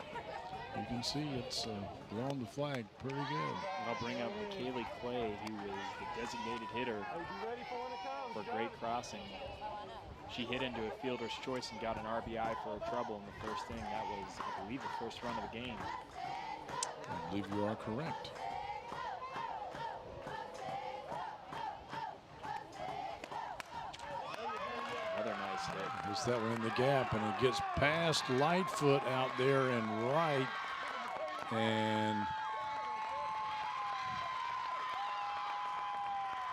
You can see it's blowing the flag pretty good. I'll bring up Mcgahee Clay, who was the designated hitter for great crossing. She hit into a fielder's choice and got an RBI for a trouble in the first inning. That was, I believe, the first run of the game. I believe you are correct. Another nice hit. There's that one in the gap, and it gets past Lightfoot out there and right. And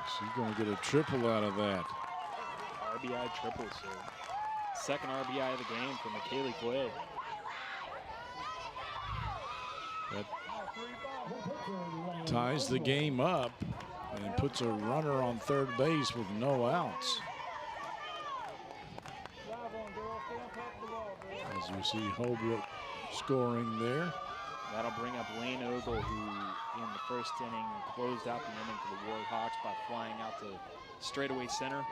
she's going to get a triple out of that. RBI triple, so second RBI of the game for Mcgahee Clay. That ties the game up and puts a runner on third base with no outs. As you see Holbrook scoring there. That'll bring up Lane Ogle, who in the first inning closed out the inning for the Warhawks by flying out to straightaway center.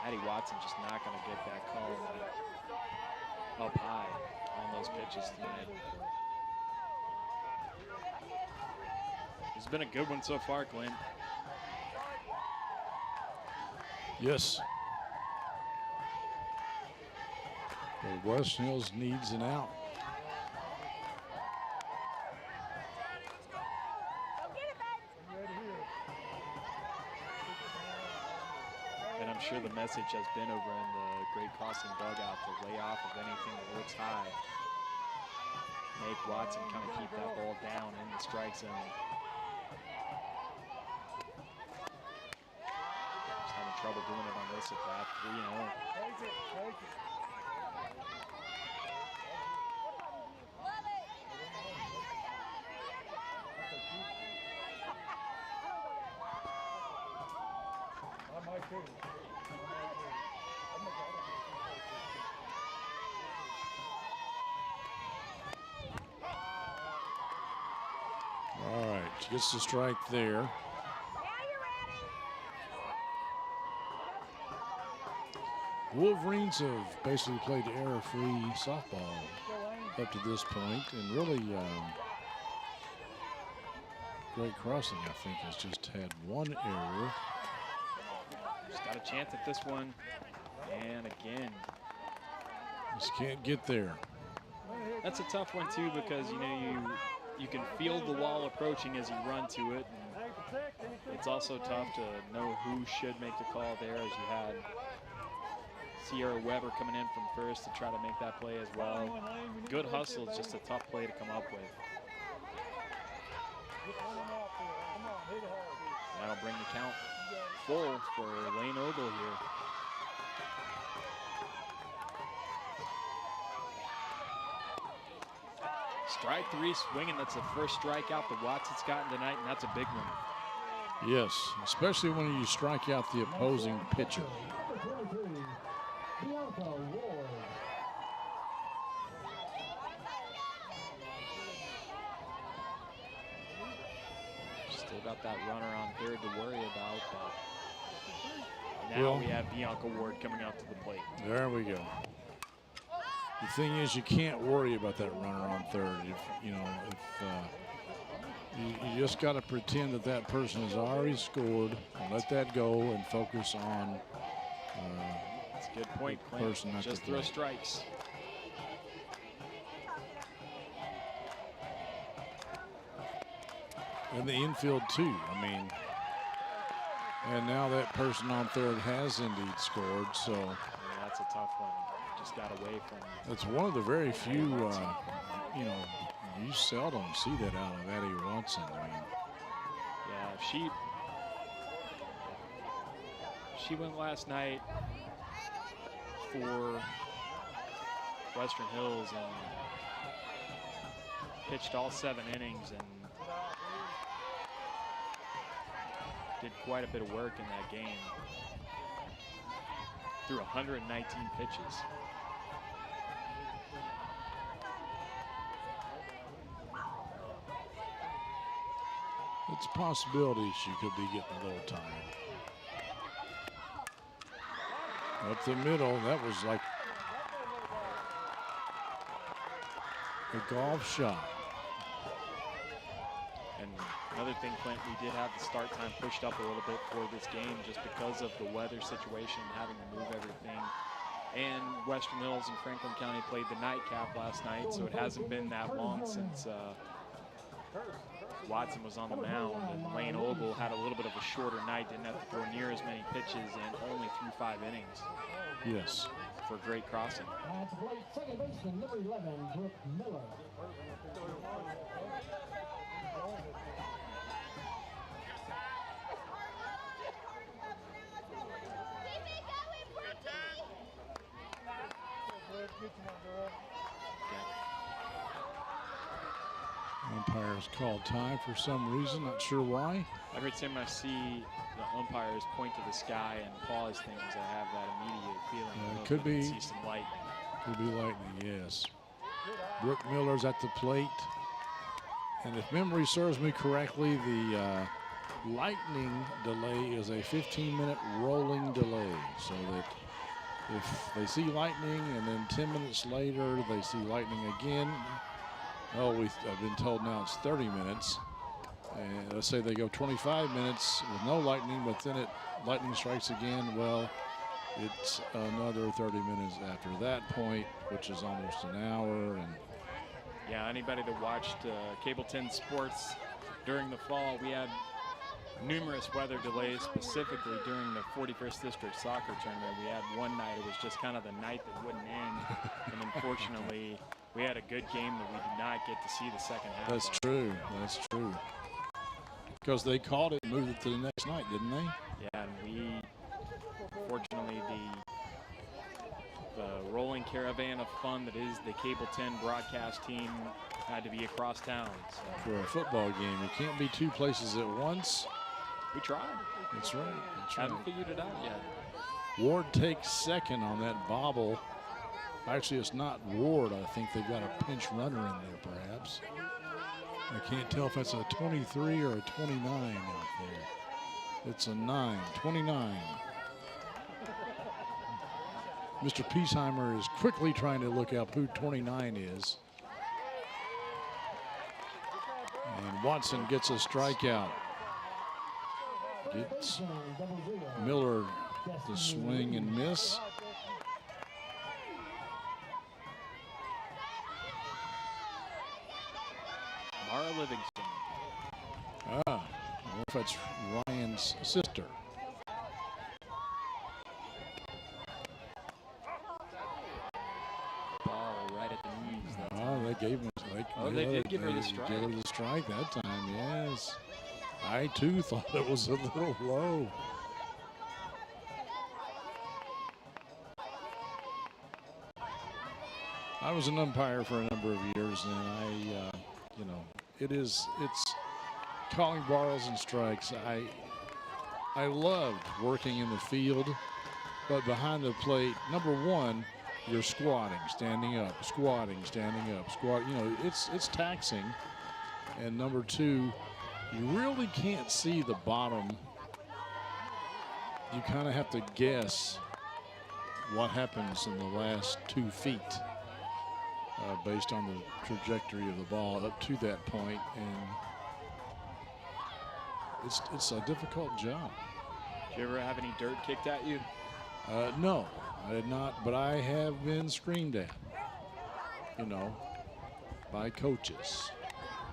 Addie Watson just not going to get that call up high on those pitches tonight. It's been a good one so far, Glenn. Yes. But West Hills needs an out. And I'm sure the message has been over in the great crossing dugout to lay off of anything that looks high. Make Watson kind of keep that ball down in the strike zone. Just having trouble doing it on this at bat. 3-0. All right, she gets the strike there. Wolverines have basically played error-free softball up to this point, and really great crossing, I think, has just had one error. Just got a chance at this one, and again. Just can't get there. That's a tough one too, because you can feel the wall approaching as you run to it. And it's also tough to know who should make the call there, as you had Sierra Weber coming in from first to try to make that play as well. Good hustle is just a tough play to come up with. That'll bring the count full for Lane Ogle here. Strike three swinging. That's the first strikeout that Watson's gotten tonight, and that's a big one. Yes, especially when you strike out the opposing pitcher. Still got that runner on third to worry about, but now Well, we have Bianca Ward coming out to the plate. There we go. The thing is, you can't worry about that runner on third. If You just got to pretend that that person has already scored and let that go and focus on That's a good point, the Clint. person at Just the throw plate. strikes. And the infield too. I mean, and now that person on third has indeed scored. So Yeah, that's a tough one. Just got away from. it's one of the very few. You know, you seldom see that out of Addie Watson. I mean, Yeah, she went last night for Western Hills and pitched all 7 innings and did quite a bit of work in that game. Threw 119 pitches. it's a possibility she could be getting a little tired. Up the middle, that was like a golf shot. And another thing, Clint, we did have the start time pushed up a little bit for this game just because of the weather situation, having to move everything. And Western Hills and Franklin County played the nightcap last night, so it hasn't been that long since Watson was on the mound. And Lane Ogle had a little bit of a shorter night, didn't have to throw near as many pitches, and only threw 5 innings. Yes. For great crossing. At the plate, second baseman, number 11, Brooke Miller. Umpires called time for some reason, not sure why. Every time I see the umpires point to the sky and pause things, I have that immediate feeling. It could be. See some lightning. Could be lightning, yes. Brooke Miller's at the plate. And if memory serves me correctly, the lightning delay is a 15-minute rolling delay. So that if they see lightning and then 10 minutes later they see lightning again, I've been told now it's 30 minutes. And let's say they go 25 minutes with no lightning, but then lightning strikes again. Well, it's another 30 minutes after that point, which is almost an hour. And yeah, anybody that watched Cable 10 Sports during the fall, we had numerous weather delays, specifically during the 41st District Soccer Tournament. We had one night, it was just kind of the night that wouldn't end. And unfortunately, we had a good game that we did not get to see the second half. That's true. That's true. Because they called it and moved it to the next night, didn't they? Yeah, and we, fortunately, the rolling caravan of fun that is the Cable 10 broadcast team had to be across town. So. For a football game, you can't be 2 places at once. We tried. That's right. Haven't figured it out yet. Ward takes second on that bobble. Actually, it's not Ward. I think they've got a pinch runner in there, perhaps. I can't tell if that's a 23 or a 29 out there. It's a 9, 29. Mr. Piesheimer is quickly trying to look up who 29 is. And Watson gets a strikeout. Gets Miller to swing and miss. Mara Livingston. I wonder if that's Ryan's sister. Ball right at the knees. They gave him. They did give her the strike. Gave her the strike that time, yes. I too thought it was a little low. I was an umpire for a number of years, and it's calling balls and strikes. I loved working in the field, but behind the plate, number one, you're squatting, standing up, squatting, standing up, squat. It's taxing. And number two, you really can't see the bottom. You kind of have to guess what happens in the last 2 feet based on the trajectory of the ball up to that point. And it's a difficult job. Did you ever have any dirt kicked at you? No, I did not, but I have been screamed at, you know, by coaches.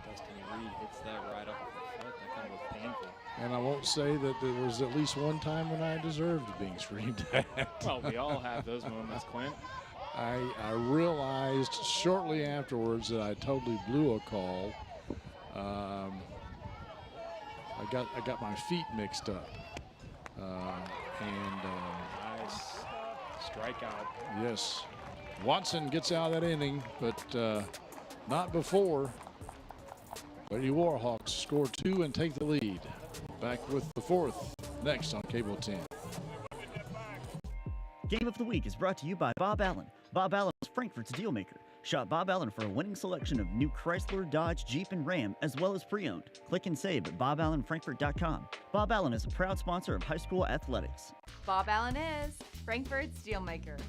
Dustin Reed hits that right up the foot. That kind of was painful. And I won't say that there was at least one time when I deserved being screamed at. Well, we all have those moments, Clint. I realized shortly afterwards that I totally blew a call. I got my feet mixed up. Nice strikeout. Yes, Watson gets out of that inning, but not before. Lady Warhawks score 2 and take the lead. Back with the 4th next on Cable 10. Game of the Week is brought to you by Bob Allen. Bob Allen is Frankfort's dealmaker. Shop Bob Allen for a winning selection of new Chrysler, Dodge, Jeep, and Ram, as well as pre-owned. Click and save at boballenfrankfort.com. Bob Allen is a proud sponsor of high school athletics. Bob Allen is Frankfort's dealmaker.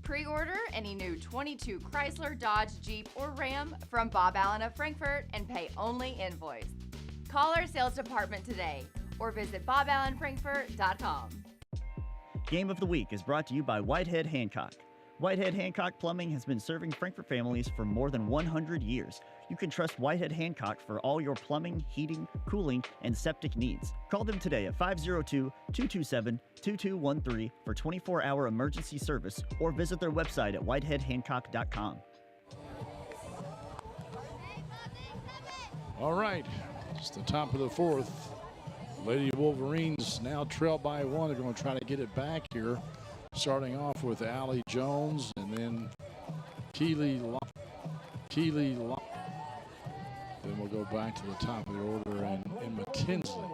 Pre-order any new 22 Chrysler, Dodge, Jeep, or Ram from Bob Allen of Frankfort and pay only invoice. Call our sales department today or visit boballenfrankfort.com. Game of the Week is brought to you by Whitehead Hancock. Whitehead Hancock Plumbing has been serving Frankfort families for more than 100 years. You can trust Whitehead Hancock for all your plumbing, heating, cooling, and septic needs. Call them today at 502-227-2213 for 24-hour emergency service or visit their website at whiteheadhancock.com. All right, it's the top of the 4th. Lady Wolverines now trail by 1. They're going to try to get it back here. Starting off with Allie Jones and then Keely. Then we'll go back to the top of the order and Emma Tinsley.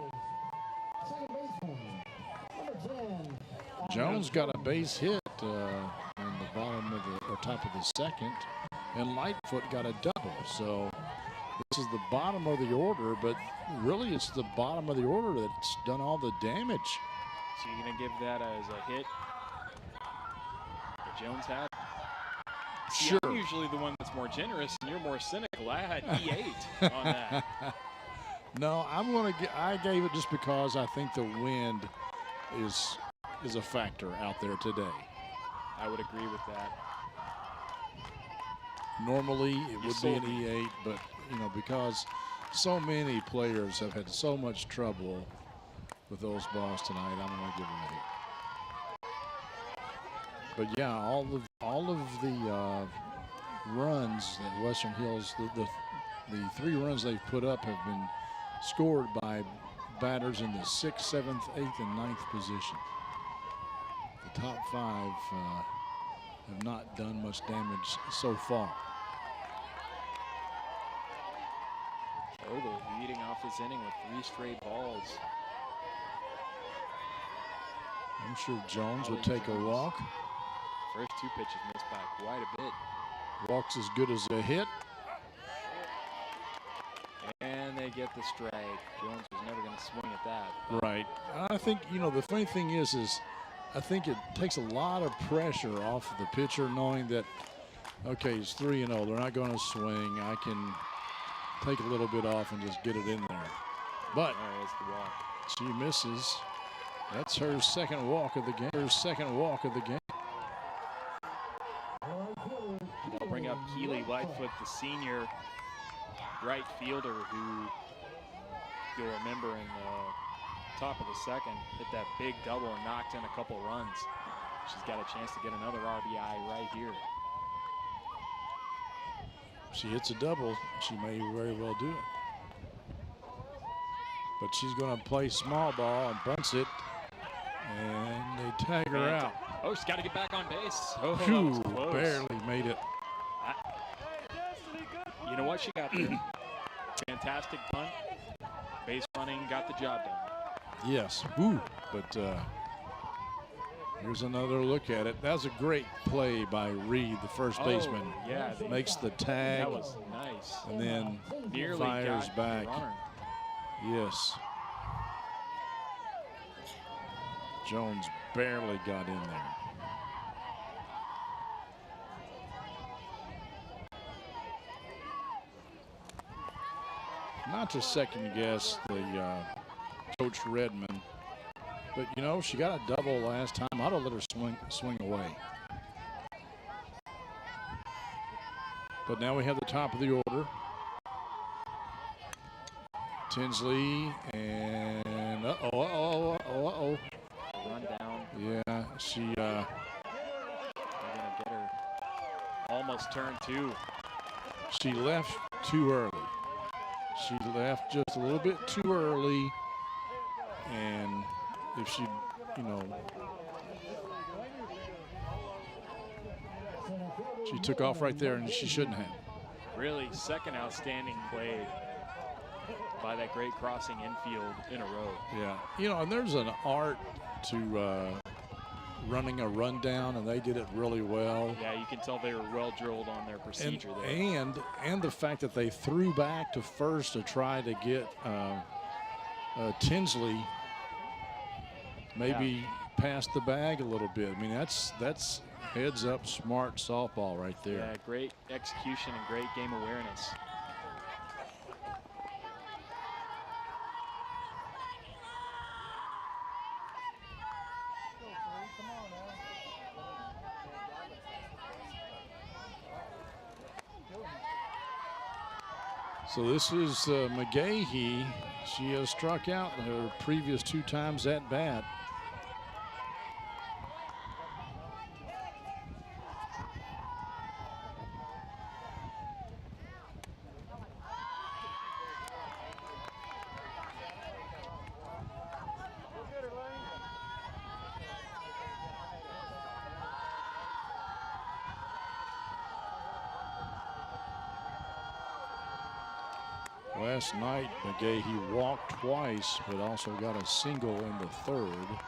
Jones got a base hit in the bottom of the or top of the 2nd, and Lightfoot got a double. So this is the bottom of the order, but really it's the bottom of the order that's done all the damage. So you're going to give that as a hit? Jones had. Sure. I'm usually the one that's more generous, and you're more cynical. I had E8 on that. No, I gave it just because I think the wind is a factor out there today. I would agree with that. Normally it would be an E8, but because so many players have had so much trouble with those balls tonight, I'm going to give it a hit. But yeah, all of the runs that Western Hills, the 3 runs they've put up have been scored by batters in the 6th, 7th, 8th, and 9th position. The top 5 have not done much damage so far. Ogle leading off this inning with 3 straight balls. I'm sure Jones would take a walk. First 2 pitches missed by quite a bit. Walk's as good as a hit. And they get the strike. Jones was never going to swing at that. Right. I think, the funny thing is I think it takes a lot of pressure off of the pitcher knowing that, okay, it's 3-0. They're not going to swing. I can take a little bit off and just get it in there. But there's the walk. She misses. That's her second walk of the game. They'll bring up Keely Lightfoot, the senior right fielder who you'll remember in the top of the 2nd hit that big double and knocked in a couple runs. She's got a chance to get another RBI right here. She hits a double, she may very well do it. But she's going to play small ball and bunts it, and they tag her out. Oh, she's got to get back on base. Oh, Phew, barely made it. You know what? She got there. Fantastic punt. Base running, got the job done. Yes, but here's another look at it. That was a great play by Reed, the first baseman. Yeah, makes the tag. That was nice. And then nearly fires got back. The runner. Yes. Jones barely got in there. Not to second guess the Coach Redmond. But, you know, she got a double last time. I'd have let her swing away. But now we have the top of the order. Tinsley and uh-oh. Run down. Yeah, she They're gonna get her. Almost turned two. She left too early. She left just a little bit too early, and if she, you know, she took off right there, and she shouldn't have. Really, second outstanding play by that great crossing infield in a row. Yeah, you know, and there's an art to running a rundown, and they did it really well. Yeah, you can tell they were well drilled on their procedure there. And the fact that they threw back to first to try to get Tinsley maybe past the bag a little bit. I mean, that's heads up smart softball right there. Yeah, great execution and great game awareness. So this is Mcgahee. She has struck out her previous 2 times at bat. Last night, Mcgahee walked twice, but also got a single in the 3rd.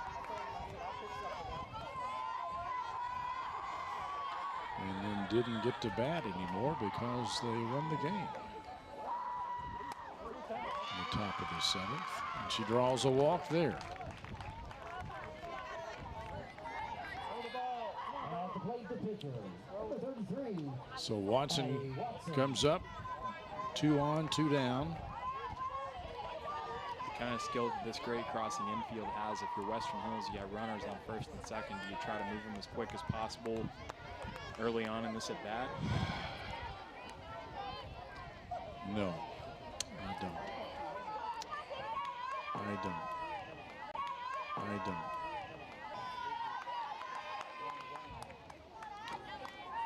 And then didn't get to bat anymore because they won the game. In the top of the 7th. And she draws a walk there. So Watson comes up. 2 on, 2 down. The kind of skill that this great crossing infield has. If you're Western Hills, you got runners on first and second. Do you try to move them as quick as possible early on in this at bat? No, I don't.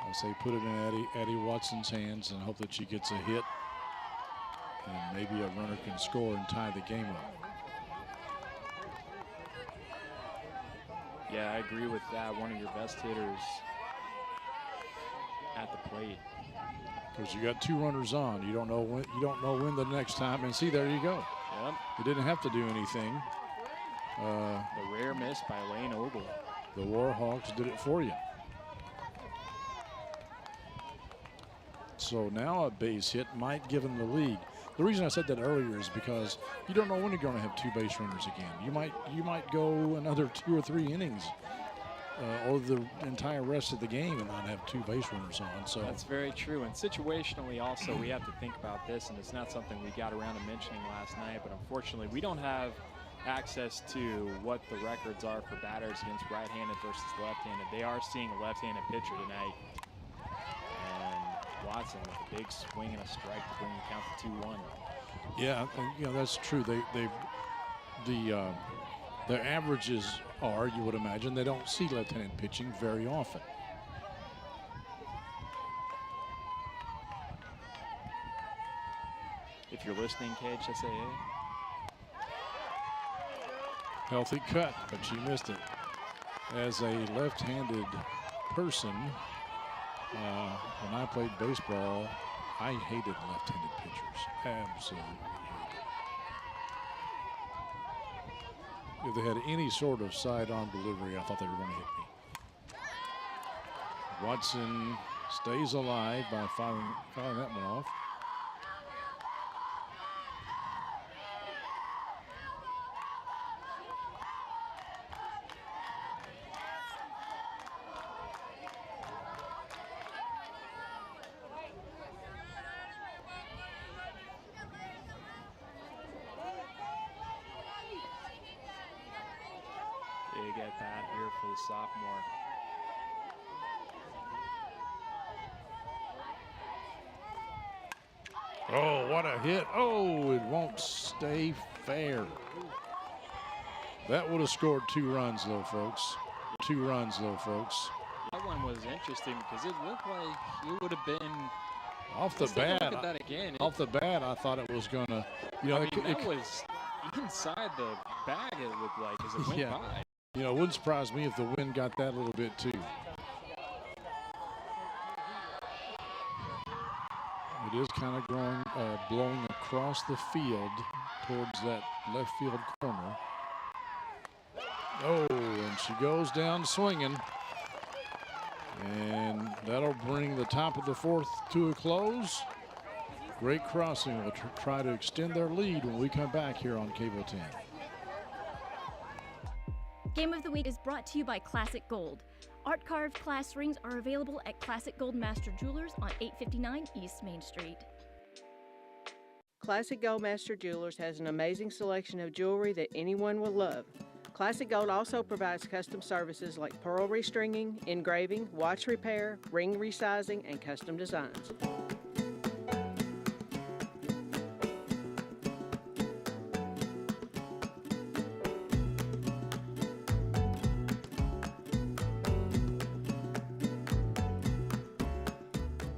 I say put it in Addie Watson's hands and hope that she gets a hit. And maybe a runner can score and tie the game up. Yeah, I agree with that. One of your best hitters at the plate. Because you got 2 runners on. You don't know when the next time. And see, there you go. Yep. You didn't have to do anything. The rare miss by Lane Ogle. The Warhawks did it for you. So now a base hit might give them the lead. The reason I said that earlier is because you don't know when you're going to have 2 base runners again. You might go another 2 or 3 innings or the entire rest of the game and not have 2 base runners on. So that's very true. And situationally also we have to think about this, and it's not something we got around to mentioning last night, but unfortunately we don't have access to what the records are for batters against right-handed versus left-handed. They are seeing a left-handed pitcher tonight. Watson with a big swing and a strike to bring the count to 2-1. Yeah, you know, that's true. Their averages are, you would imagine, they don't see left-handed pitching very often. If you're listening, KHSAA. Healthy cut, but she missed it. As a left-handed person, when I played baseball, I hated left-handed pitchers. Absolutely hated. If they had any sort of side-on delivery, I thought they were going to hit me. Watson stays alive by fouling that one off. at bat here for the sophomore. Oh, what a hit. Oh, it won't stay fair. That would have scored 2 runs, though, folks. 2 runs, though, folks. That one was interesting because it looked like it would have been off the bat. Look at that again. Off the bat, I thought it was going to, you know, I mean, that was inside the bag, it looked like, as it went by. You know, it wouldn't surprise me if the wind got that a little bit, too. It is kind of blowing across the field towards that left field corner. Oh, and she goes down swinging. And that'll bring the top of the 4th to a close. Great Crossing will try to extend their lead when we come back here on Cable 10. Game of the Week is brought to you by Classic Gold. Art carved class rings are available at Classic Gold Master Jewelers on 859 East Main Street. Classic Gold Master Jewelers has an amazing selection of jewelry that anyone will love. Classic Gold also provides custom services like pearl restringing, engraving, watch repair, ring resizing, and custom designs.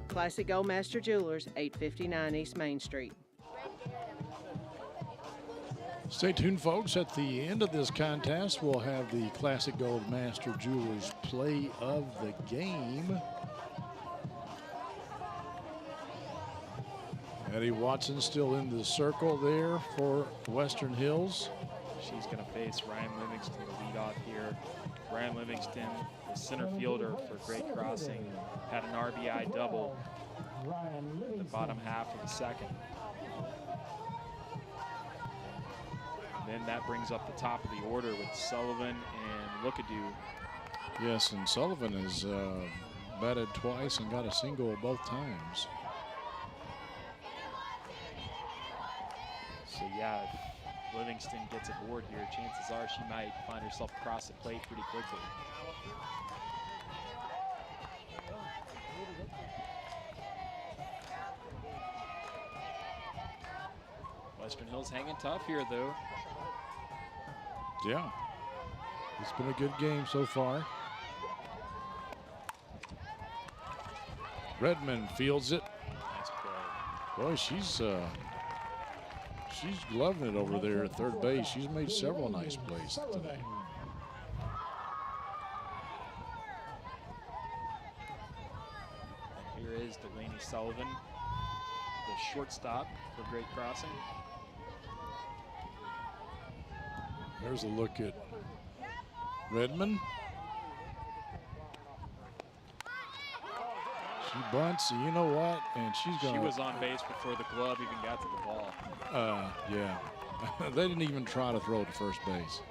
Classic Gold Master Jewelers, 859 East Main Street. Stay tuned, folks. At the end of this contest, we'll have the Classic Gold Master Jewelers play of the game. Addie Watson still in the circle there for Western Hills. She's going to face Ryan Livingston to lead off here. Ryan Livingston, the center fielder for Great Crossing, had an RBI double in the bottom half of the 2nd. And then that brings up the top of the order with Sullivan and Lookadoo. Yes, and Sullivan has batted twice and got a single both times. So yeah, if Livingston gets aboard here, chances are she might find herself across the plate pretty quickly. Western Hills hanging tough here, though. Yeah, it's been a good game so far. Redmond fields it. Nice play. Boy, she's gloving it over there at third base. She's made several nice plays today. Here is Delaney Sullivan, the shortstop for Great Crossing. There's a look at Redmond. She bunts, you know what? And she was on base before the glove even got to the ball. Yeah. They didn't even try to throw it to first base.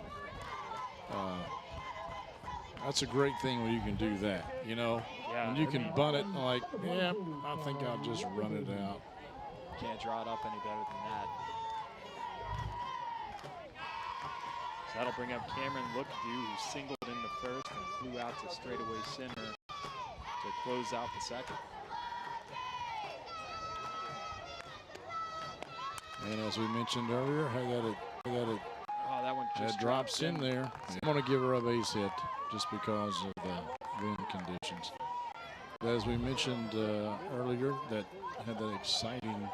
That's a great thing when you can do that, you know? Yeah. When you can bunt it like, yeah, I think I'll just run it out. Can't draw it up any better than that. So that'll bring up Cameron Lookadoo, who singled in the first and flew out to straightaway center to close out the 2nd. And as we mentioned earlier, that drops in there. I'm going to give her a base hit just because of the wind conditions. But as we mentioned earlier, that had that exciting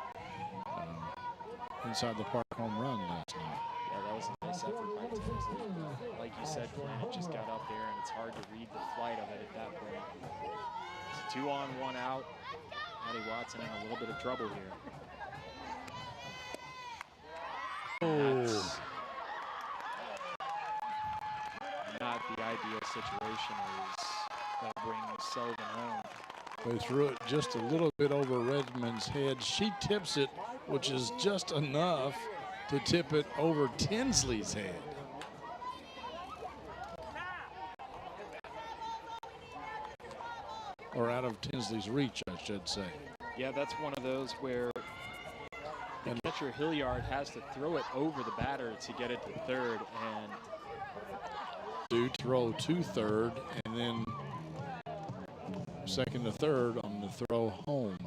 inside the park home run last night. Yeah, that was a nice effort by Tinsley. Like you said, Glenn, it just got up there and it's hard to read the flight of it at that point. It's 2 on, 1 out. Addie Watson in a little bit of trouble here. That's not the ideal situation as that brings Sullivan home. They threw it just a little bit over Redmond's head. She tips it, which is just enough to tip it over Tinsley's head. Or out of Tinsley's reach, I should say. Yeah, that's one of those where the catcher Hilliard has to throw it over the batter to get it to third, and do, throw to third, and then second to third on the throw home.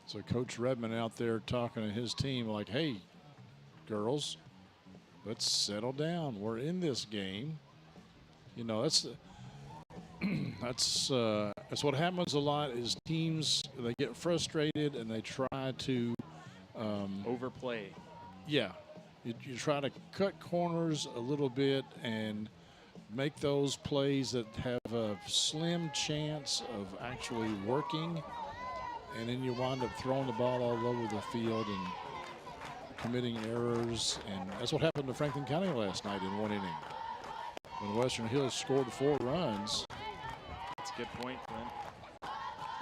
So Coach Redmond out there talking to his team like, hey, girls, let's settle down. We're in this game. You know, that's what happens a lot is teams, they get frustrated and they try to overplay. Yeah, you try to cut corners a little bit and make those plays that have a slim chance of actually working, and then you wind up throwing the ball all over the field and committing errors. And that's what happened to Franklin County last night in one inning when Western Hills scored 4 runs. That's a good point, Clint.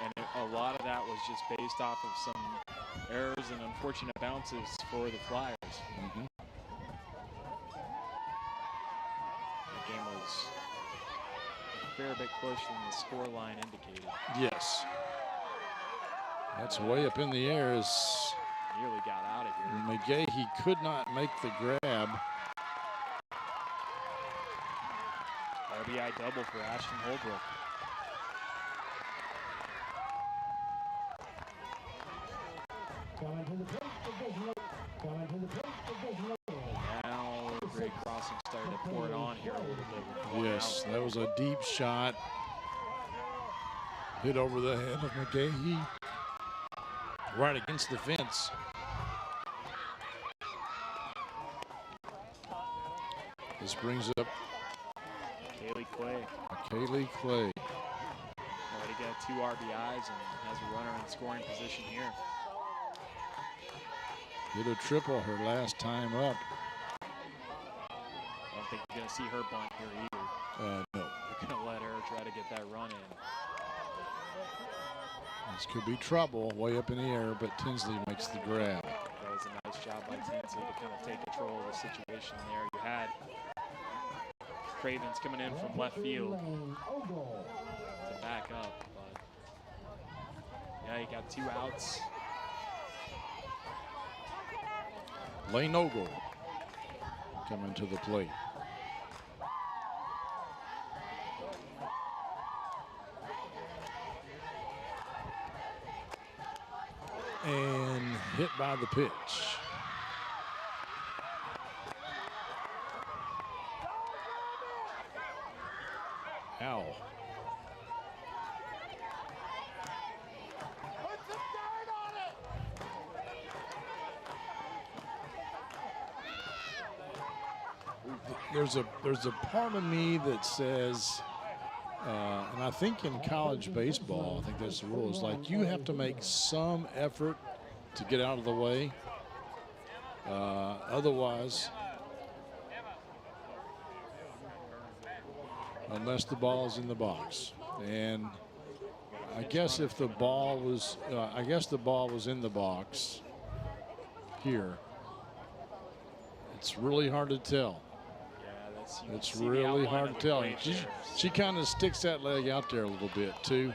And a lot of that was just based off of some errors and unfortunate bounces for the Flyers. Mm-hmm. The game was a fair bit closer than the score line indicated. Yes. That's way up in the air as nearly got out of here. Mcgahee could not make the grab. RBI double for Ashton Holbrook. Now Greg Crossing started to pour it on here a little bit. Yes, that was a deep shot. Hit over the head of Mcgahee. Right against the fence. This brings up Kaylee Clay. Kaylee Clay. Already got 2 RBIs and has a runner in scoring position here. Hit a triple her last time up. I don't think you're going to see her bunt here either. No. You're going to let her try to get that run in. This could be trouble way up in the air, but Tinsley makes the grab. That was a nice job by Tinsley to kind of take control of the situation there. You had Cravens coming in from left field to back up, but yeah, you got 2 outs. Lane Ogle coming to the plate. And hit by the pitch. Ow. There's a part of me that says, and I think in college baseball, I think that's the rule, is like you have to make some effort to get out of the way. Otherwise, unless the ball is in the box. And I guess if the ball was, the ball was in the box here. It's really hard to tell. It's really hard to tell. She kind of sticks that leg out there a little bit too,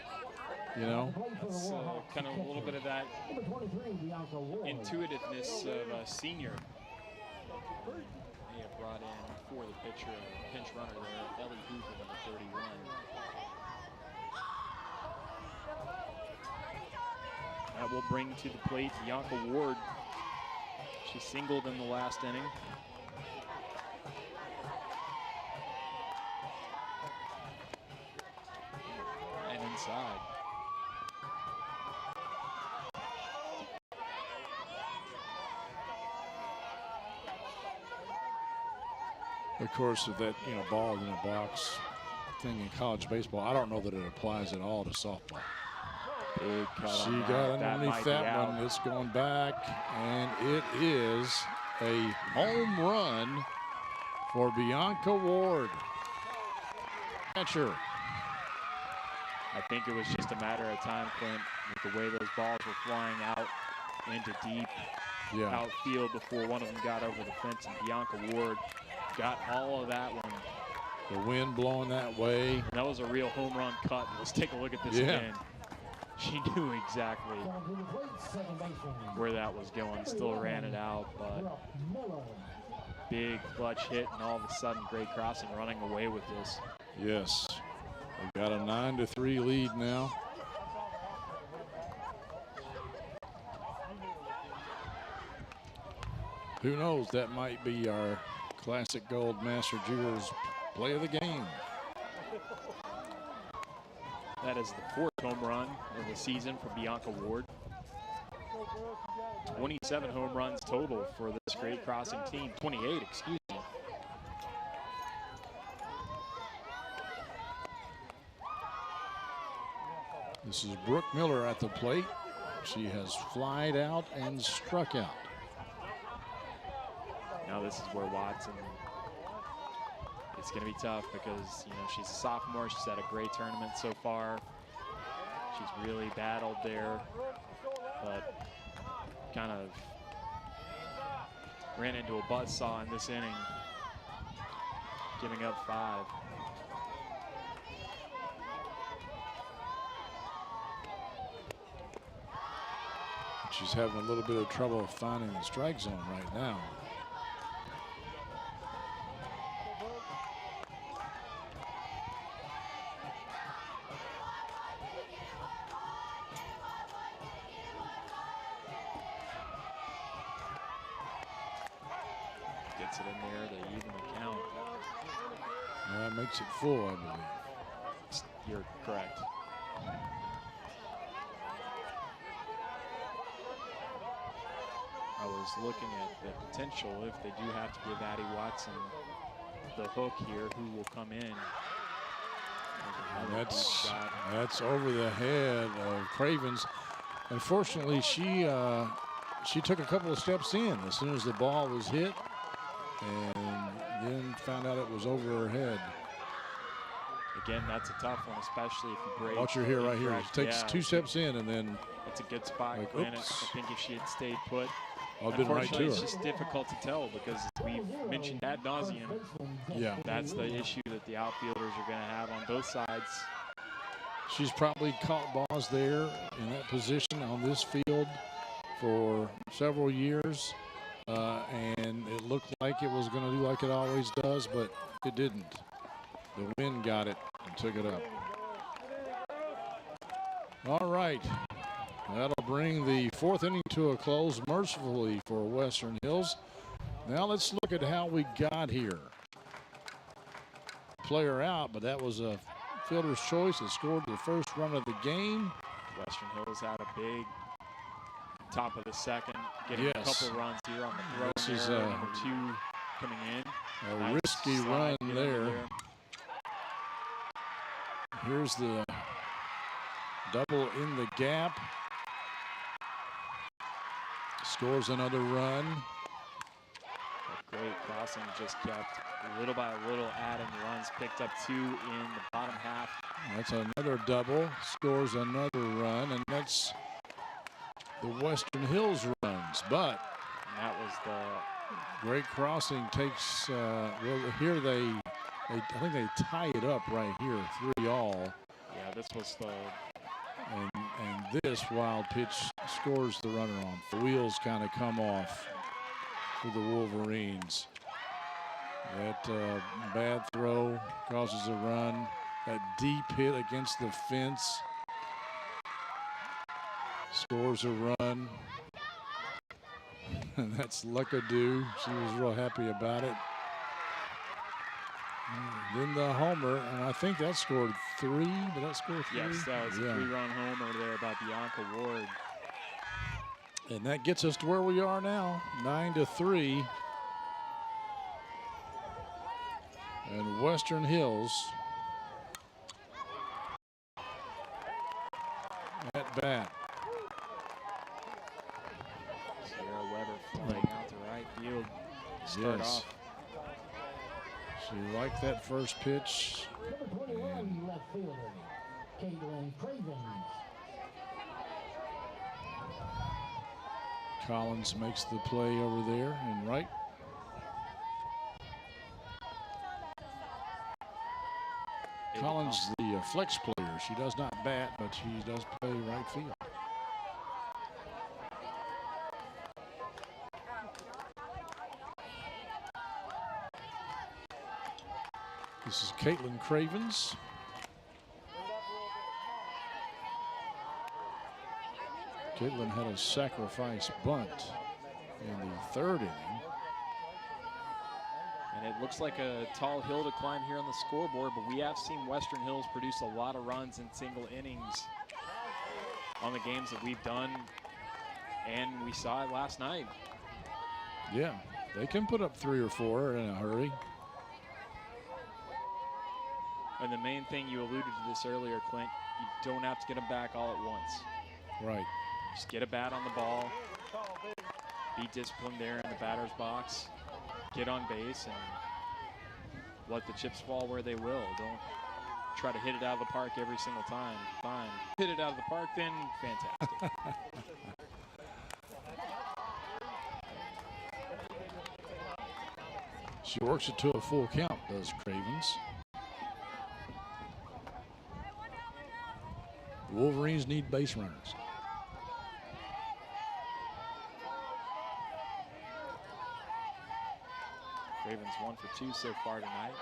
you know. That's kind of a little bit of that intuitiveness of a senior. They have brought in for the pitcher, a pinch runner there, Ellie Hoover, number 31. That will bring to the plate Bianca Ward. She singled in the last inning. Inside. Of course, with that ball in a box thing in college baseball, I don't know that it applies at all to softball. Big cut She on got that. underneath that one. It's going back, and it is a home run for Bianca Ward. Catcher. I think it was just a matter of time, Clint, with the way those balls were flying out into deep outfield before one of them got over the fence, and Bianca Ward got all of that one. The wind blowing that way. And that was a real home run cut. Let's take a look at this again. She knew exactly where that was going, still ran it out, but big clutch hit, and all of a sudden Great Crossing running away with this. Yes, they got a 9-3 lead now. Who knows, that might be our Classic Gold Master Jewelers play of the game. That is the 4th home run of the season for Bianca Ward. 27 home runs total for this Great Crossing team. 28, excuse me. This is Brooke Miller at the plate. She has flied out and struck out. Now this is where Watson, it's going to be tough because, you know, she's a sophomore. She's had a great tournament so far. She's really battled there, but kind of ran into a buzzsaw in this inning, giving up 5. She's having a little bit of trouble finding the strike zone right now. Gets it in there to even the count. That makes it 4, I believe. You're correct. I was looking at the potential if they do have to give Addie Watson the hook here, who will come in. That's over the head of Cravens. Unfortunately, she took a couple of steps in as soon as the ball was hit, and then found out it was over her head. Again, that's a tough one, especially if you break. Watch her here, right here. She takes 2 steps in, and then it's a good spot. Like, Granted, oops. I think if she had stayed put, I've been right to her. it's just difficult to tell because we've mentioned ad nauseum. Yeah. That's the issue that the outfielders are going to have on both sides. She's probably caught balls there in that position on this field for several years, and it looked like it was going to do like it always does, but it didn't. The wind got it and took it up. All right. That'll bring the 4th inning to a close, mercifully for Western Hills. Now let's look at how we got here. Player out, but that was a fielder's choice that scored the first run of the game. Western Hills had a big top of the second, getting a couple runs here on the throw. This is number 2 coming in. A risky run there. Here's the double in the gap. Scores another run. Great Crossing just kept little by little adding runs, picked up 2 in the bottom half. That's another double, scores another run, and that's the Western Hills runs. But and that was the Great Crossing takes, well, here I think they tie it up right here, 3-all. Yeah, this was the... And this wild pitch scores the runner on. The wheels kind of come off for the Wolverines. That bad throw causes a run. That deep hit against the fence scores a run. And that's Luckadoo. She was real happy about it. Then the homer, and I think that scored 3. Did that score 3? Yes, that was a 3-run homer there by Bianca Ward. And that gets us to where we are now, 9-3. And Western Hills at bat. Sierra Weber flying out to right field. Start off. She liked that first pitch. And left fielder, Caitlin Cravens. Collins makes the play over there in right. Collins, the flex player. She does not bat, but she does play right field. This is Caitlin Cravens. Caitlin had a sacrifice bunt in the third inning. And it looks like a tall hill to climb here on the scoreboard, but we have seen Western Hills produce a lot of runs in single innings on the games that we've done, and we saw it last night. Yeah, they can put up 3 or 4 in a hurry. And the main thing, you alluded to this earlier, Clint, you don't have to get them back all at once. Right. Just get a bat on the ball, be disciplined there in the batter's box, get on base, and let the chips fall where they will. Don't try to hit it out of the park every single time. Fine. Hit it out of the park, then fantastic. She works it to a full count, does Cravens. The Wolverines need base runners. Ravens 1 for 2 so far tonight.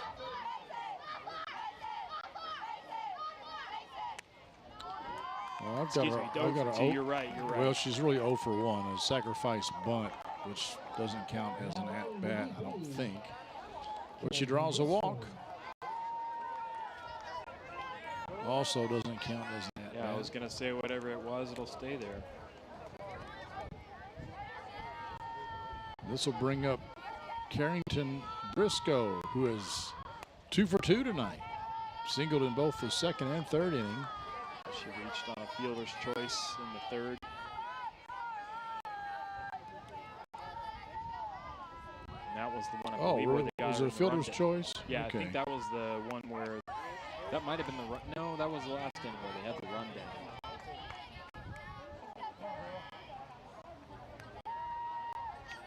Well, Excuse me, 0 for 2. You're right. Well, she's really 0 for 1. A sacrifice bunt, which doesn't count as an at-bat, I don't think. But she draws a walk. Also doesn't count as an at-bat. Yeah, I was going to say whatever it was, it'll stay there. This will bring up Carrington Briscoe, who is 2 for 2 tonight. Singled in both the second and third inning. She reached on a fielder's choice in the third. And that was the one I believe where they got was it a fielder's choice? Yeah, okay. I think that was the one where that might have been the run. No, that was the last inning where they had the run down.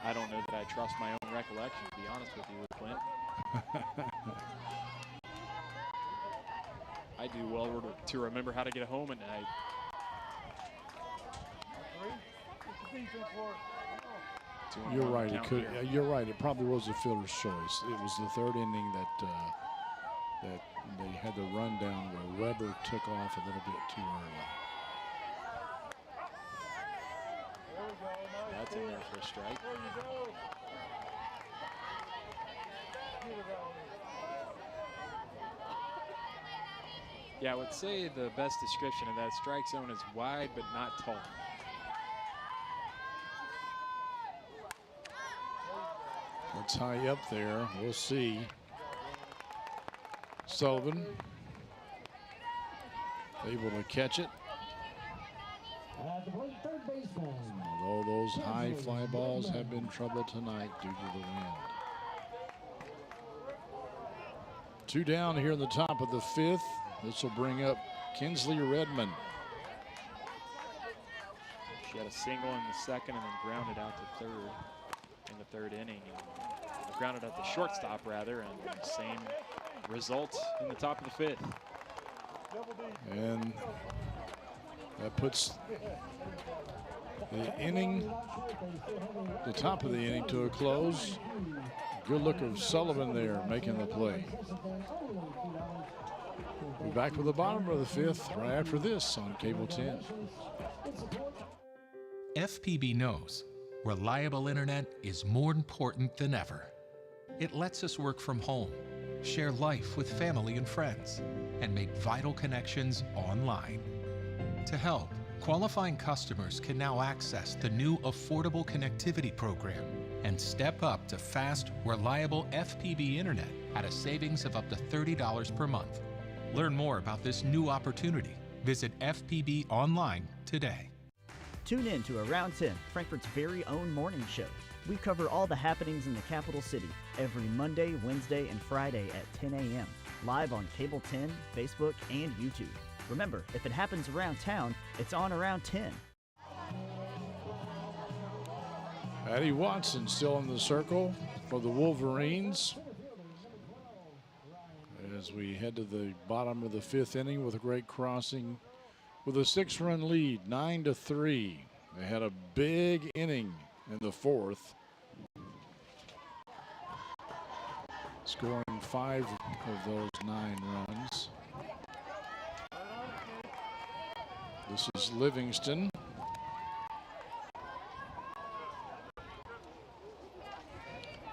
I don't know that I trust my own recollection, to be honest with you, Clint. I do well to remember how to get home at night. You're right. It could. You're right. It probably was a fielder's choice. It was the third inning that that they had the run down where Weber took off a little bit too early. That's in there for a strike. Yeah, I would say the best description of that strike zone is wide but not tall. It's high up there. We'll see. Sullivan able to catch it. Third baseman. Although those high fly balls have been trouble tonight due to the wind. 2 down here in the top of the 5th. This will bring up Kinsley Redmond. She had a single in the second and then grounded out to third in the third inning. And grounded out the shortstop rather, and same result in the top of the 5th. And that puts the inning, the top of the inning, to a close. Good look of Sullivan there making the play. We'll be back with the bottom of the 5th right after this on Cable 10. FPB knows reliable internet is more important than ever. It lets us work from home, share life with family and friends, and make vital connections online. To help, qualifying customers can now access the new Affordable Connectivity Program and step up to fast, reliable FPB internet at a savings of up to $30 per month. Learn more about this new opportunity. Visit FPB online today. Tune in to Around 10, Frankfort's very own morning show. We cover all the happenings in the capital city every Monday, Wednesday, and Friday at 10 a.m. live on Cable 10, Facebook, and YouTube. Remember, if it happens around town, it's on Around 10. Addie Watson still in the circle for the Wolverines as we head to the bottom of the 5th inning with a great crossing with a 6-run lead, 9-3. They had a big inning in the 4th, scoring 5 of those 9 runs. This is Livingston.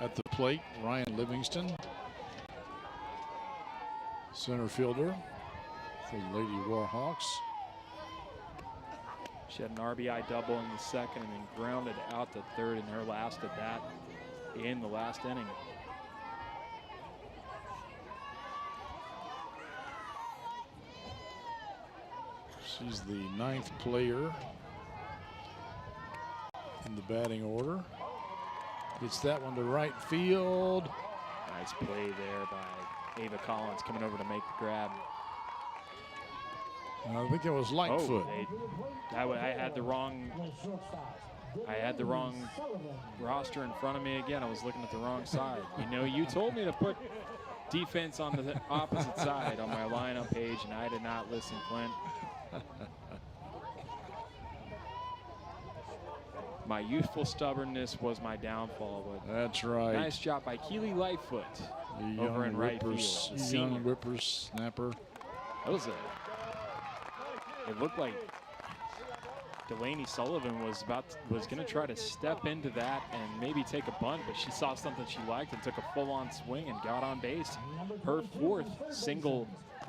At the plate, Ryan Livingston, center fielder for the Lady Warhawks. She had an RBI double in the second and then grounded out to third in her last at bat in the last inning. She's the 9th player in the batting order. Gets that one to right field. Nice play there by Ava Collins coming over to make the grab. I think it was Lightfoot. I had the wrong roster in front of me again. I was looking at the wrong side. You know, you told me to put defense on the opposite side on my lineup page, and I did not listen, Clint. My youthful stubbornness was my downfall. But that's right. Nice job by Keely Lightfoot over in right field. Young whippersnapper. That was it looked like Delaney Sullivan was going to try to step into that and maybe take a bunt, but she saw something she liked and took a full-on swing and got on base. Her 4th single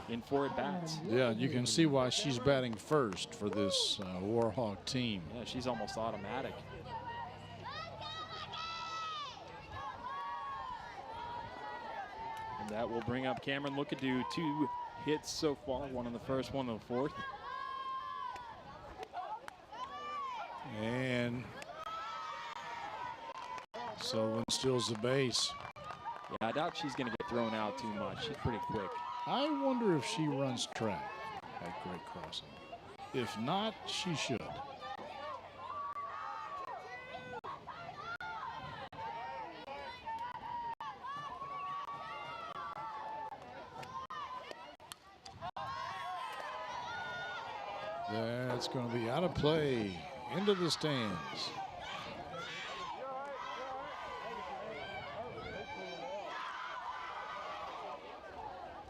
in 4 at-bats. Yeah, you can see why she's batting first for this Warhawk team. Yeah, she's almost automatic. And that will bring up Cameron Lookadoo. 2 hits so far, one in the first, one in the 4th. And Sullivan steals the base. Yeah, I doubt she's going to get thrown out too much. She's pretty quick. I wonder if she runs track at Great Crossing. If not, she should. That's going to be out of play, into the stands.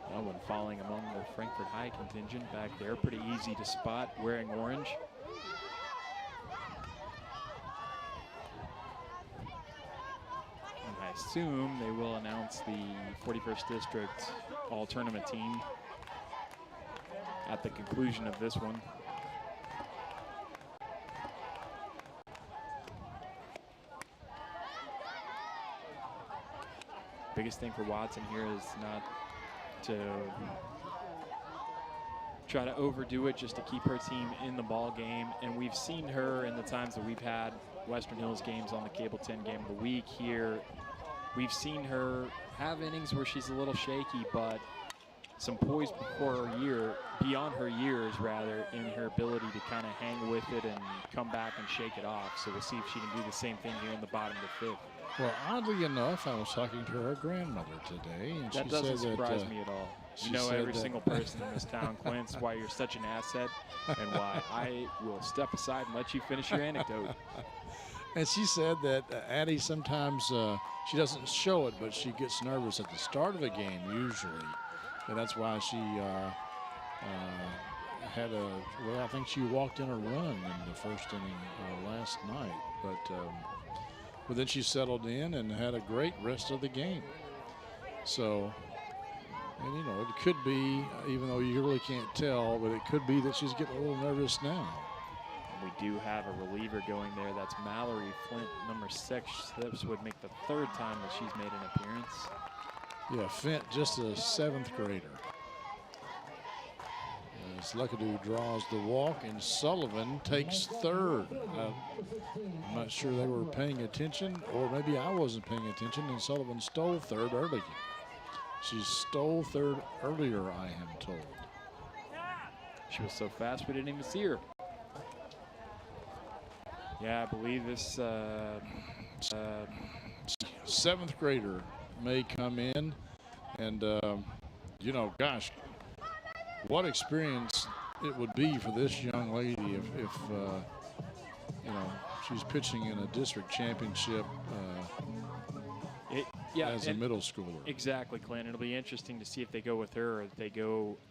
That one falling among the Frankfurt High contingent back there. Pretty easy to spot, wearing orange. And I assume they will announce the 41st District All-Tournament team at the conclusion of this one. Biggest thing for Watson here is not to try to overdo it, just to keep her team in the ball game. And we've seen her in the times that we've had Western Hills games on the Cable 10 Game of the Week here. We've seen her have innings where she's a little shaky, but some poise beyond her years rather, in her ability to kind of hang with it and come back and shake it off. So we'll see if she can do the same thing here in the bottom of the 5th. Well, oddly enough, I was talking to her grandmother today, and that she doesn't said surprise me at all. You know every single person in this town, Clint. That's why you're such an asset, and why I will step aside and let you finish your anecdote. And she said that Addie sometimes, she doesn't show it, but she gets nervous at the start of a game usually. And that's why she I think she walked in a run in the first inning last night. But then she settled in and had a great rest of the game. So, and you know, it could be, even though you really can't tell, but it could be that she's getting a little nervous now. We do have a reliever going there. That's Mallory Flint, number 6. This would make the 3rd time that she's made an appearance. Yeah, Flint, just a 7th grader. As Luckadoo draws the walk, and Sullivan takes 3rd. I'm not sure they were paying attention, or maybe I wasn't paying attention, and Sullivan stole 3rd early. She stole 3rd earlier, I am told. She was so fast we didn't even see her. Yeah, I believe this 7th grader may come in, and you know, gosh, what experience it would be for this young lady if you know, she's pitching in a district championship as a middle schooler. Exactly, Clint. It'll be interesting to see if they go with her or if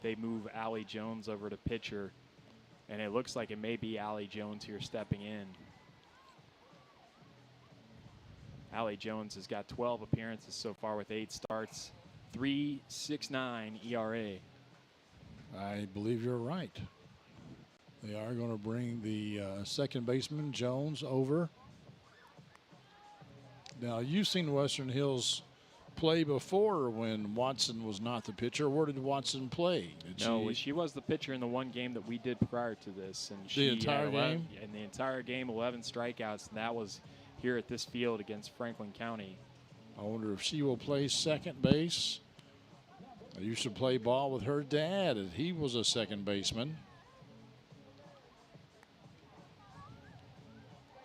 they move Allie Jones over to pitcher. And it looks like it may be Allie Jones here stepping in. Allie Jones has got 12 appearances so far with 8 starts, 3.69 ERA. I believe you're right. They are going to bring the second baseman, Jones, over. Now, you've seen Western Hills play before when Watson was not the pitcher. Where did Watson play? She was the pitcher in the one game that we did prior to this. And the entire game? In the entire game, 11 strikeouts, and that was here at this field against Franklin County. I wonder if she will play second base. I used to play ball with her dad, and he was a second baseman.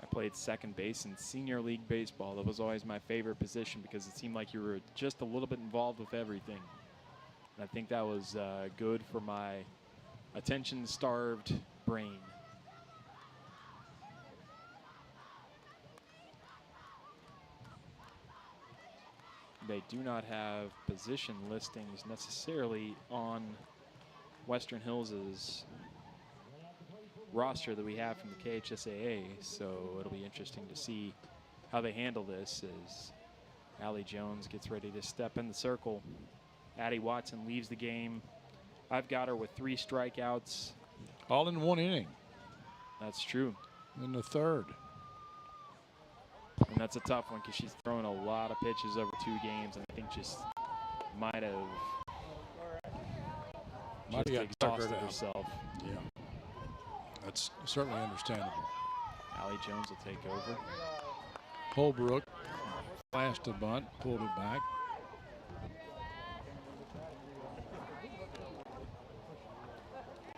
I played second base in senior league baseball. That was always my favorite position because it seemed like you were just a little bit involved with everything. And I think that was good for my attention-starved brain. They do not have position listings necessarily on Western Hills' roster that we have from the KHSAA, so it'll be interesting to see how they handle this as Allie Jones gets ready to step in the circle. Addie Watson leaves the game. I've got her with 3 strikeouts. All in one inning. That's true. In the third. And that's a tough one because she's thrown a lot of pitches over 2 games, and I think just might have exhausted herself. Yeah, that's certainly understandable. Allie Jones will take over. Holbrook flashed a bunt, pulled it back.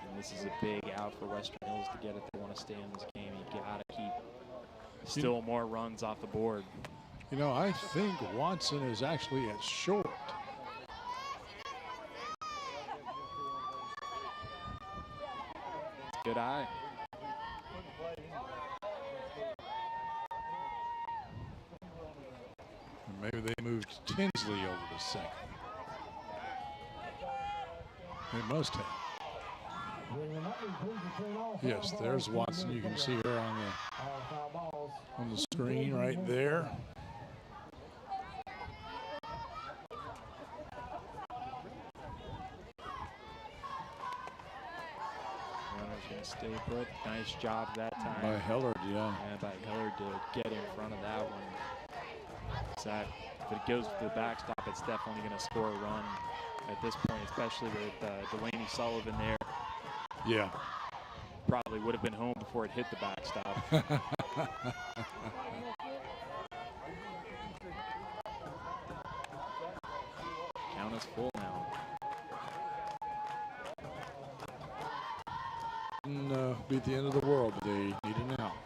And this is a big out for Western Hills to get if they want to stay in this game. You got to keep still more runs off the board. You know, I think Watson is actually at short. Good eye. Maybe they moved Tinsley over to second. They must have. Yes, there's Watson. You can see her on the screen right there. Runner's going to stay put. Nice job that time. By Hellard, yeah. Yeah, by Hellard to get in front of that one. So if it goes to the backstop, it's definitely going to score a run at this point, especially with Delaney Sullivan there. Yeah. Probably would have been home before it hit the backstop. Count is full now. Wouldn't be the end of the world, but they need an out.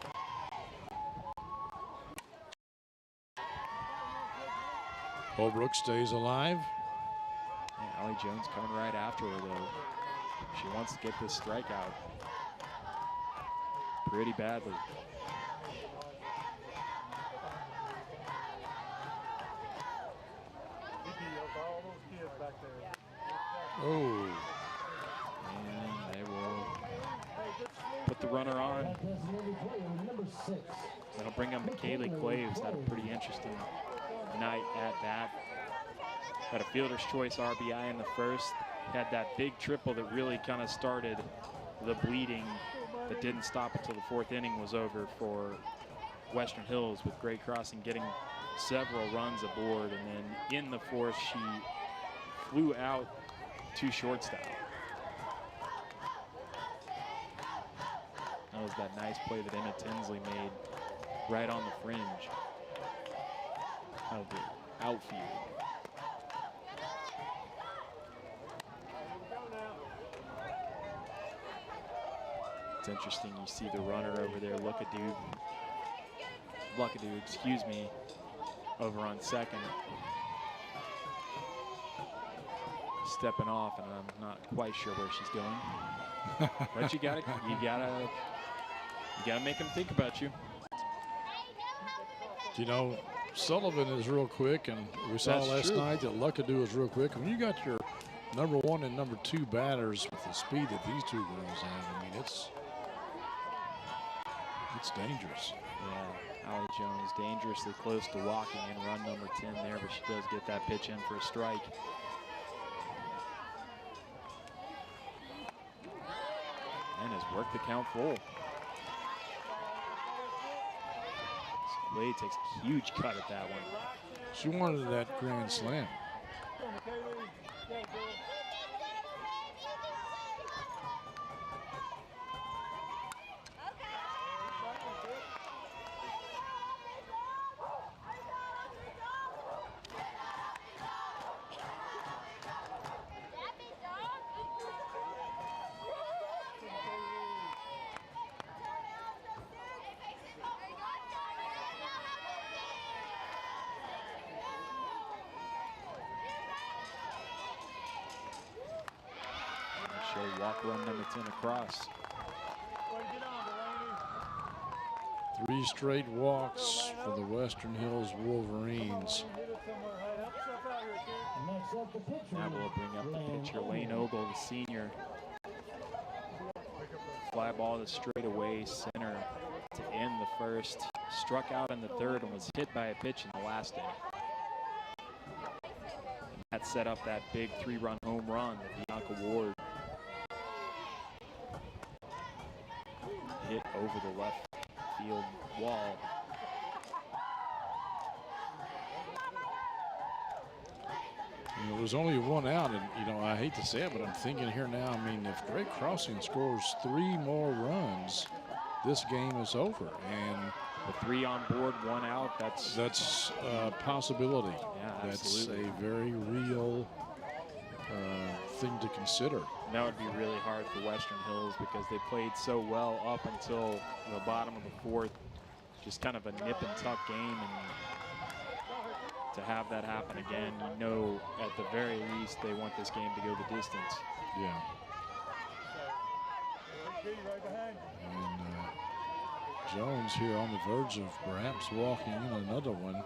Holbrook stays alive. Yeah, Allie Jones coming right after her, though. She wants to get this strikeout pretty badly. Oh. And they will put the runner on. That'll bring up Mcgahee Claves. Had a pretty interesting night at bat. Had a fielder's choice RBI in the first. Had that big triple that really kind of started the bleeding that didn't stop until the 4th inning was over for Western Hills, with Gray Crossing getting several runs aboard. And then in the 4th, she flew out to shortstop. That was that nice play that Emma Tinsley made right on the fringe of the outfield. It's interesting, you see the runner over there, Luckadoo, excuse me, over on second. Stepping off, and I'm not quite sure where she's going. But you gotta make them think about you. You know, Sullivan is real quick, and we saw last night that Luckadoo is real quick. When you got your number 1 and number 2 batters with the speed that these two girls have, I mean, it's dangerous. Yeah, Allie Jones dangerously close to walking in run number 10 there, but she does get that pitch in for a strike. And has worked the count full. Wade takes a huge cut at that one. She wanted that grand slam. Walk run number 10 across. 3 straight walks for the Western Hills Wolverines. Now we'll bring up the pitcher, Lane Ogle, the senior. Fly ball to straightaway center to end the first. Struck out in the third and was hit by a pitch in the last inning. That set up that big 3-run home run that Bianca Ward hit over the left field wall. You know, there's only 1 out, and you know, I hate to say it, but I'm thinking here now, I mean, if Great Crossing scores 3 more runs, this game is over. And the 3 on board, 1 out, that's a possibility. Yeah, That's absolutely. a very real thing to consider. And that would be really hard for Western Hills because they played so well up until the bottom of the 4th. Just kind of a nip and tuck game, and to have that happen again, you know, at the very least they want this game to go the distance. Yeah. And Jones here on the verge of perhaps walking in another one.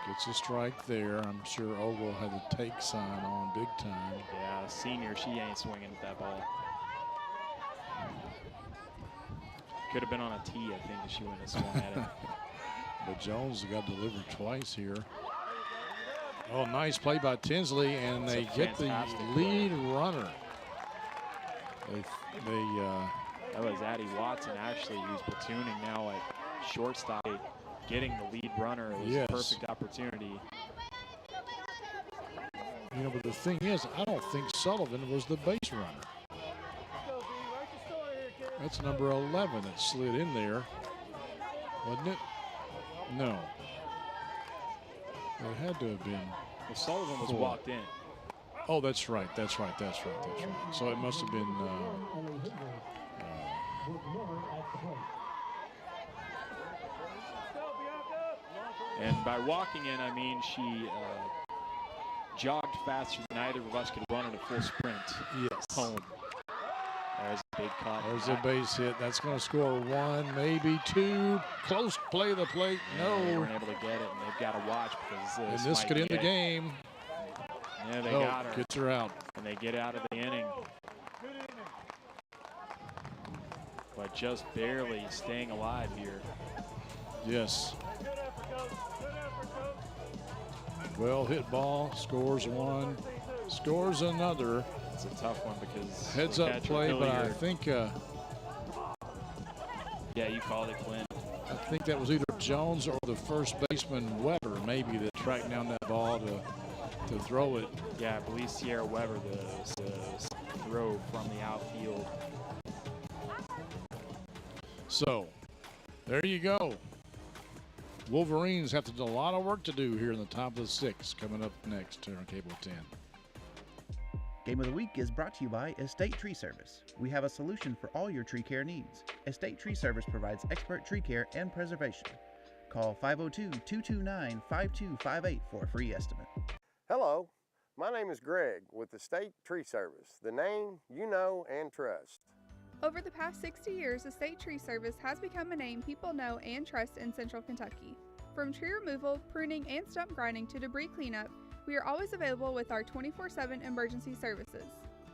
Gets a strike there. I'm sure Ogle had the take sign on big time. Yeah, senior, she ain't swinging at that ball. Could have been on a tee, I think, if she wouldn't have swung at it. But Jones got delivered twice here. Oh, nice play by Tinsley, and they get the lead runner. That was Addie Watson, actually, who's platooning now at shortstop. Getting the lead runner was a perfect opportunity. You know, but the thing is, I don't think Sullivan was the base runner. That's number 11 that slid in there, wasn't it? No. It had to have been. Well, Sullivan was walked in. Oh, that's right. So it must have been. And by walking in, I mean she jogged faster than either of us could run at a full sprint home. There's a big cut. There's a base hit. That's going to score 1, maybe 2. Close play of the plate. No. They weren't able to get it, and they've got to watch because this could end the game. Yeah, they got her. Gets her out. And they get out of the inning. But just barely staying alive here. Yes. Well hit ball, scores 1, scores another. It's a tough one because heads up play, but I think yeah, you called it, Clint. I think that was either Jones or the first baseman Weber, maybe, that tracked down that ball to throw it. Yeah, I believe Sierra Weber, the throw from the outfield. So there you go. Wolverines have to do a lot of work to do here in the top of the 6th. Coming up next here on Cable 10. Game of the Week is brought to you by Estate Tree Service. We have a solution for all your tree care needs. Estate Tree Service provides expert tree care and preservation. Call 502-229-5258 for a free estimate. Hello, my name is Greg with Estate Tree Service, the name you know and trust. Over the past 60 years, Estate Tree Service has become a name people know and trust in Central Kentucky. From tree removal, pruning, and stump grinding to debris cleanup, we are always available with our 24/7 emergency services.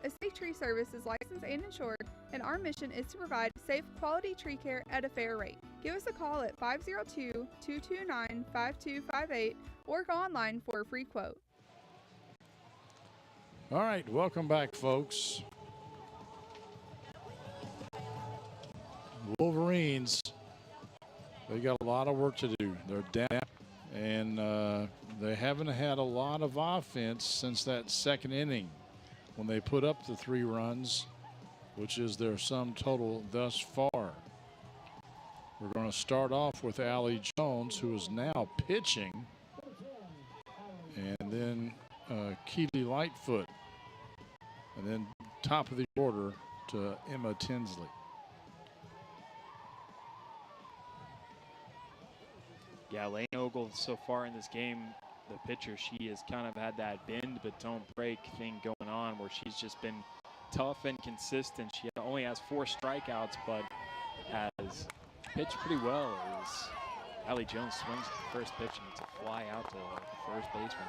Estate Tree Service is licensed and insured, and our mission is to provide safe, quality tree care at a fair rate. Give us a call at 502-229-5258 or go online for a free quote. All right, welcome back, folks. Wolverines, they got a lot of work to do. They're down, and they haven't had a lot of offense since that second inning when they put up the 3 runs, which is their sum total thus far. We're going to start off with Allie Jones, who is now pitching, and then Keely Lightfoot, and then top of the order to Emma Tinsley. Yeah, Lane Ogle so far in this game, the pitcher, she has kind of had that bend but don't break thing going on where she's just been tough and consistent. She only has 4 strikeouts, but has pitched pretty well. As Allie Jones swings at the first pitch, and it's a fly out to the first baseman.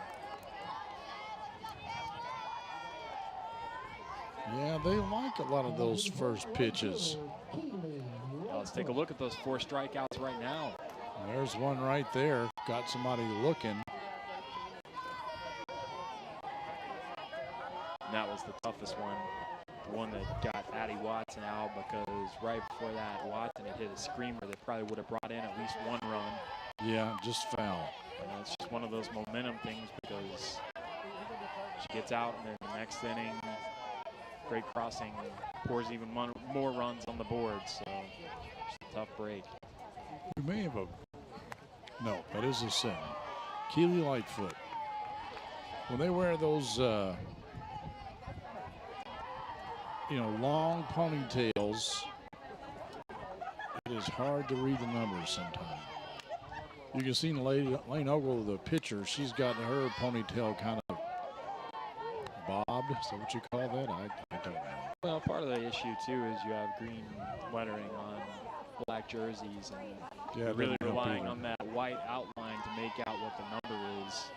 Yeah, they like a lot of those first pitches. Now let's take a look at those 4 strikeouts right now. There's one right there. Got somebody looking. And that was the toughest one. The one that got Addie Watson out, because right before that, Watson had hit a screamer that probably would have brought in at least 1 run. Yeah, just foul. And it's just one of those momentum things, because she gets out and then the next inning, great crossing, pours even more runs on the board. So just a tough break. We may have a... No, that is a 7. Keely Lightfoot. When they wear those, long ponytails, it is hard to read the numbers sometimes. You can see Lane Ogle, the pitcher, she's got her ponytail kind of bobbed. Is that what you call that? I don't know. Well, part of the issue, too, is you have green lettering on black jerseys, and you're really relying on that white outline to make out what the number is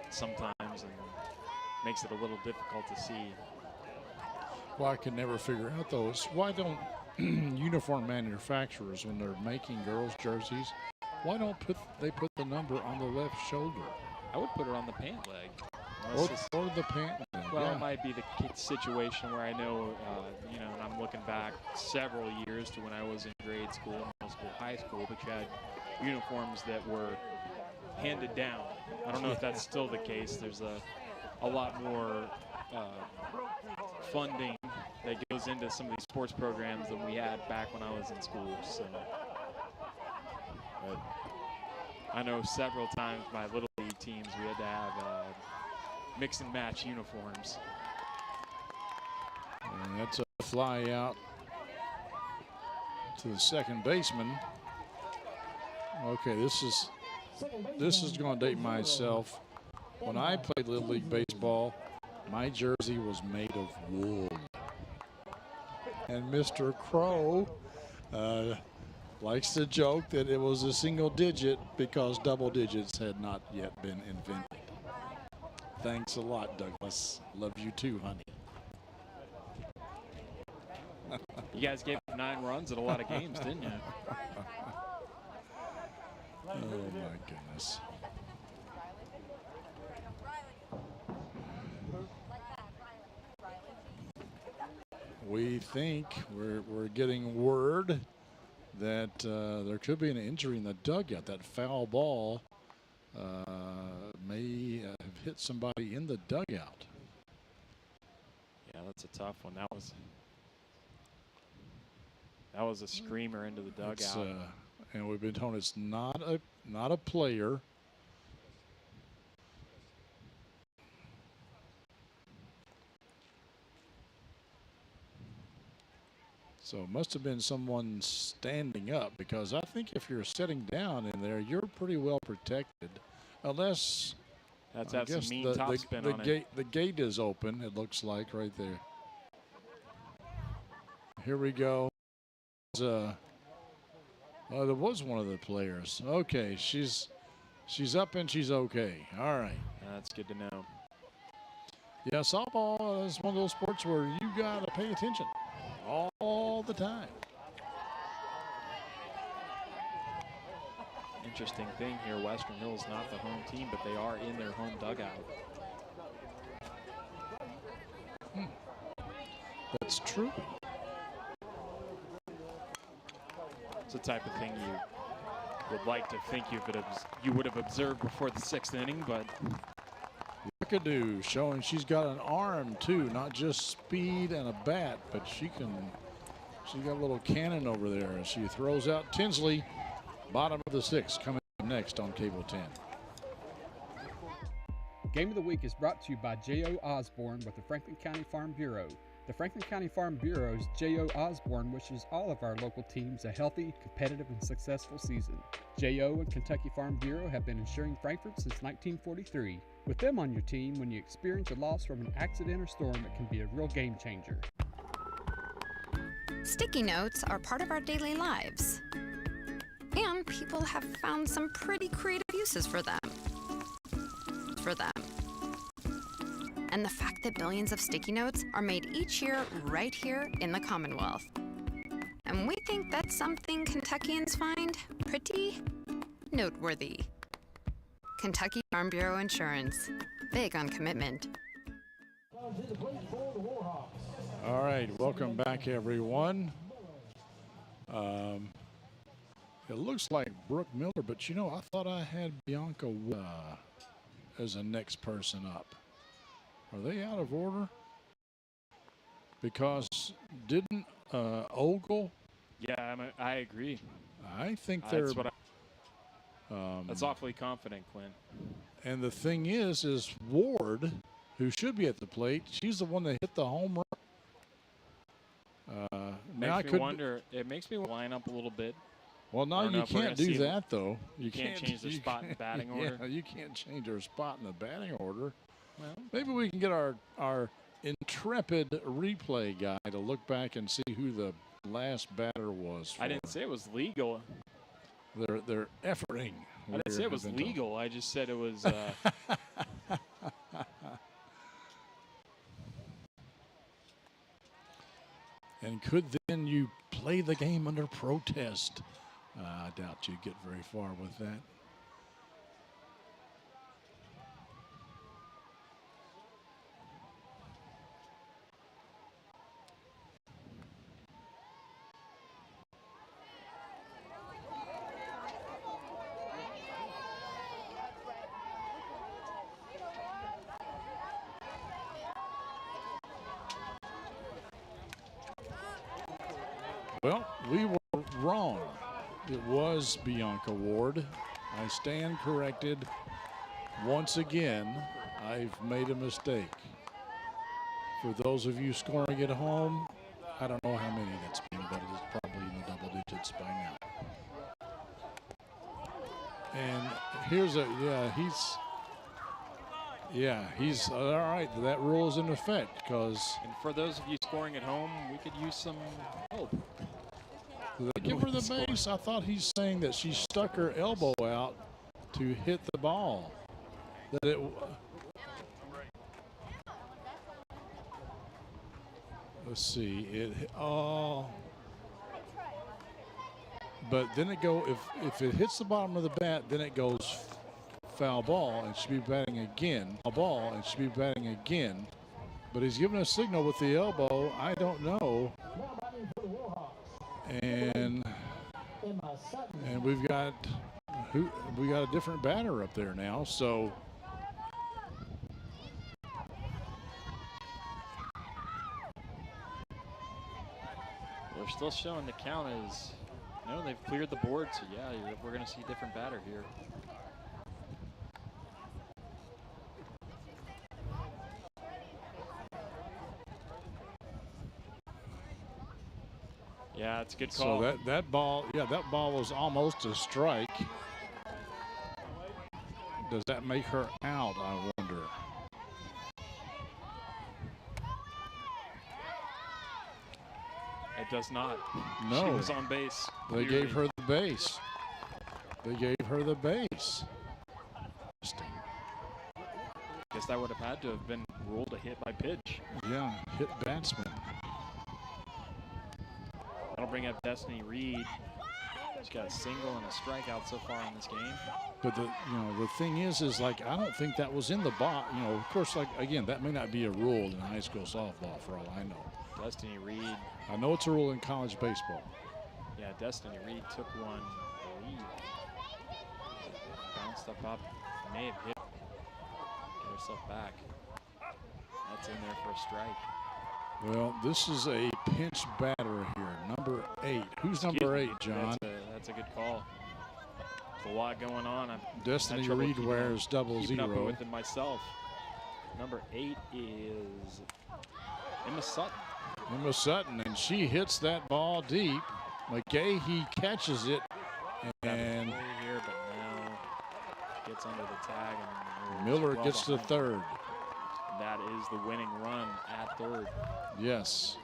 sometimes, and makes it a little difficult to see. Well, I can never figure out, though, is why don't uniform manufacturers, when they're making girls' jerseys, why don't they put the number on the left shoulder? I would put it on the pant leg. Or the pant leg. Well, yeah. It might be the situation where I know, and I'm looking back several years to when I was in grade school, middle school, high school, but you had uniforms that were handed down. I don't know if that's still the case. There's a lot more funding that goes into some of these sports programs than we had back when I was in school. So, but I know several times my little league teams we had to have mix and match uniforms. And that's a fly out to the second baseman. Okay, this is going to date myself. When I played Little League Baseball, my jersey was made of wool. And Mr. Crow likes to joke that it was a single digit because double digits had not yet been invented. Thanks a lot, Douglas. Love you too, honey. You guys gave 9 runs at a lot of games, didn't you? Oh, my goodness. We think we're getting word that there could be an injury in the dugout. That foul ball may have hit somebody in the dugout. Yeah, that's a tough one. That was a screamer into the dugout. And we've been told it's not a player. So it must have been someone standing up, because I think if you're sitting down in there, you're pretty well protected, unless that's some mean top spin on it. The gate is open. It looks like right there. Here we go. There was one of the players. Okay, she's up and she's okay. All right. That's good to know. Yeah, softball is one of those sports where you got to pay attention all the time. Interesting thing here, Western Hills not the home team, but they are in their home dugout. That's true. It's the type of thing you would like to think you would have observed before the 6th inning, but Mcgahee showing she's got an arm too, not just speed and a bat, but she's got a little cannon over there as she throws out Tinsley. Bottom of the 6th coming up next on Cable 10. Game of the Week is brought to you by J.O. Osborne with the Franklin County Farm Bureau. The Franklin County Farm Bureau's J.O. Osborne wishes all of our local teams a healthy, competitive, and successful season. J.O. and Kentucky Farm Bureau have been insuring Frankfort since 1943. With them on your team, when you experience a loss from an accident or storm, it can be a real game changer. Sticky notes are part of our daily lives. And people have found some pretty creative uses for them. And the fact that billions of sticky notes are made each year right here in the Commonwealth. And we think that's something Kentuckians find pretty noteworthy. Kentucky Farm Bureau Insurance. Big on commitment. All right, welcome back, everyone. It looks like Brooke Miller, but you know, I thought I had Bianca as the next person up. Are they out of order? Because didn't Ogle? Yeah, I agree. I think they're. That's awfully confident, Quinn. And the thing is Ward, who should be at the plate, she's the one that hit the home run. It makes me line up a little bit. Well, no, you can't do that, though. You can't change their spot in the batting order. Yeah, you can't change their spot in the batting order. Well, maybe we can get our intrepid replay guy to look back and see who the last batter was. I didn't say it was legal. They're efforting. I didn't say it was legal. I just said it was. And could then you play the game under protest? I doubt you'd get very far with that. Well, we were wrong. It was Bianca Ward. I stand corrected. Once again, I've made a mistake. For those of you scoring at home, I don't know how many that's been, but it is probably in the double digits by now. And here's he's all right. That rule is in effect because. And for those of you scoring at home, we could use some help. Did they give her the base? I thought he's saying that she stuck her elbow out to hit the ball. That it. Let's see. But then it go if it hits the bottom of the bat, then it goes foul ball and should be batting again. A ball and should be batting again. But he's giving a signal with the elbow. I don't know. And we've got a different batter up there now. So we're still showing the count as no, they've cleared the board. So yeah, we're going to see a different batter here. Yeah, it's a good call. So that ball was almost a strike. Does that make her out, I wonder? It does not. No. She was on base. They gave her the base. They gave her the base. Guess that would have had to have been ruled a hit by pitch. Yeah, hit batsman. That'll bring up Destiny Reed. She's got a single and a strikeout so far in this game. But the thing is like I don't think that was in the box. Of course, like again, that may not be a rule in high school softball for all I know. Destiny Reed. I know it's a rule in college baseball. Yeah, Destiny Reed took one lead. Bounced up, may have hit. Get herself back. That's in there for a strike. Well, this is a pinch batter here, number 8. Who's number 8, John? That's a good call. There's a lot going on. Destiny Reed wears keeping up 00. with it myself. Number 8 is Emma Sutton. Emma Sutton, and she hits that ball deep. Mcgahee catches it, and here, but now gets under the tag, and Miller gets to third. That is the winning run at third. Yes.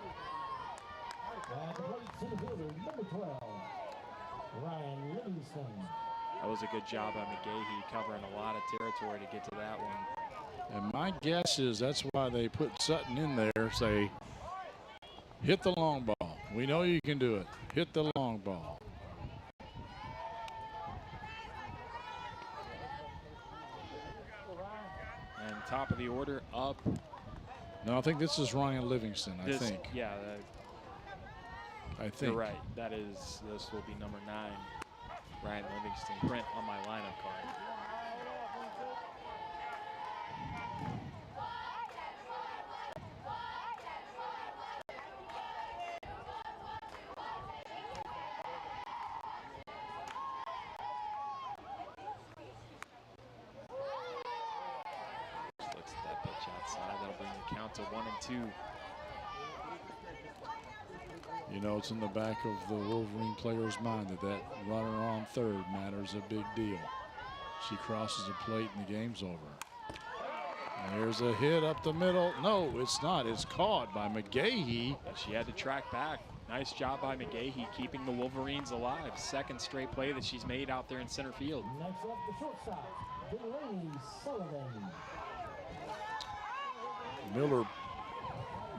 That was a good job by Mcgahee, covering a lot of territory to get to that one. And my guess is that's why they put Sutton in there, say, hit the long ball. We know you can do it. Hit the long ball. And top of the order up. No, I think this is Ryan Livingston, I think. Yeah. I think. You're right. This will be number 9. Ryan Livingston, print on my lineup card. Looks at that pitch outside. That'll bring the count to 1 and 2. It's in the back of the Wolverine player's mind that runner on third matters a big deal. She crosses the plate and the game's over. And there's a hit up the middle. No, it's not. It's caught by Mcgahee. But she had to track back. Nice job by Mcgahee keeping the Wolverines alive. Second straight play that she's made out there in center field. Next up, the shortstop, Delaney Sullivan. Miller,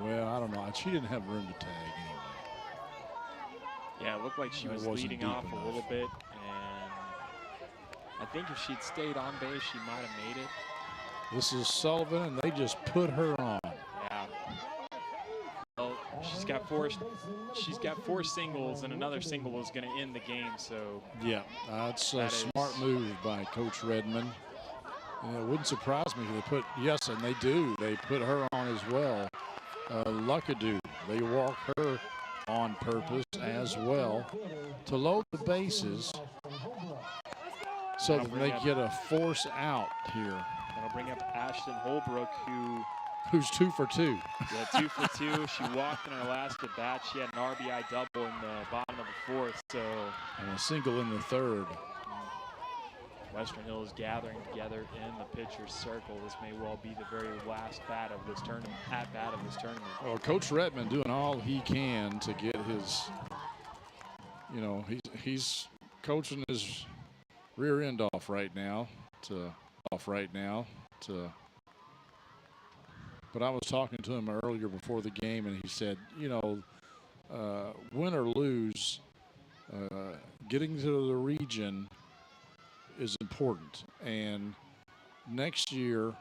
well, I don't know. She didn't have room to tag anyway. Yeah, it looked like she was leading off a little bit, and I think if she'd stayed on base, she might have made it. This is Sullivan, and they just put her on. Yeah. Well, she's got four singles, and another single is going to end the game. So yeah, that's a smart move by Coach Redmond. And it wouldn't surprise me if they put and they do. They put her on as well. Luckadoo, they walk her on purpose as well to load the bases so that they get a force out here. That'll bring up Ashton Holbrook, who's 2 for 2. Yeah, 2 for 2. She walked in her last at bat. She had an RBI double in the bottom of the 4th. And a single in the 3rd. Western Hills gathering together in the pitcher's circle. This may well be the very last bat of this tournament. Well, Coach Redmond doing all he can to get his, he's coaching his rear end off right now. But I was talking to him earlier before the game, and he said, win or lose, getting to the region is important, and next year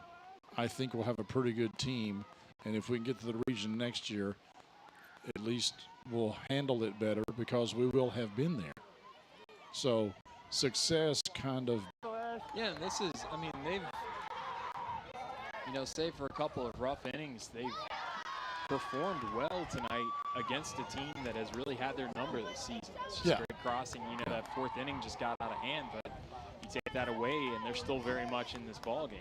I think we'll have a pretty good team, and if we can get to the region next year, at least we'll handle it better because we will have been there. So success kind of. Yeah, and this is, they've, save for a couple of rough innings, they've performed well tonight against a team that has really had their number this season. It's just great crossing. That 4th inning just got out of hand, but you take that away, and they're still very much in this ball game.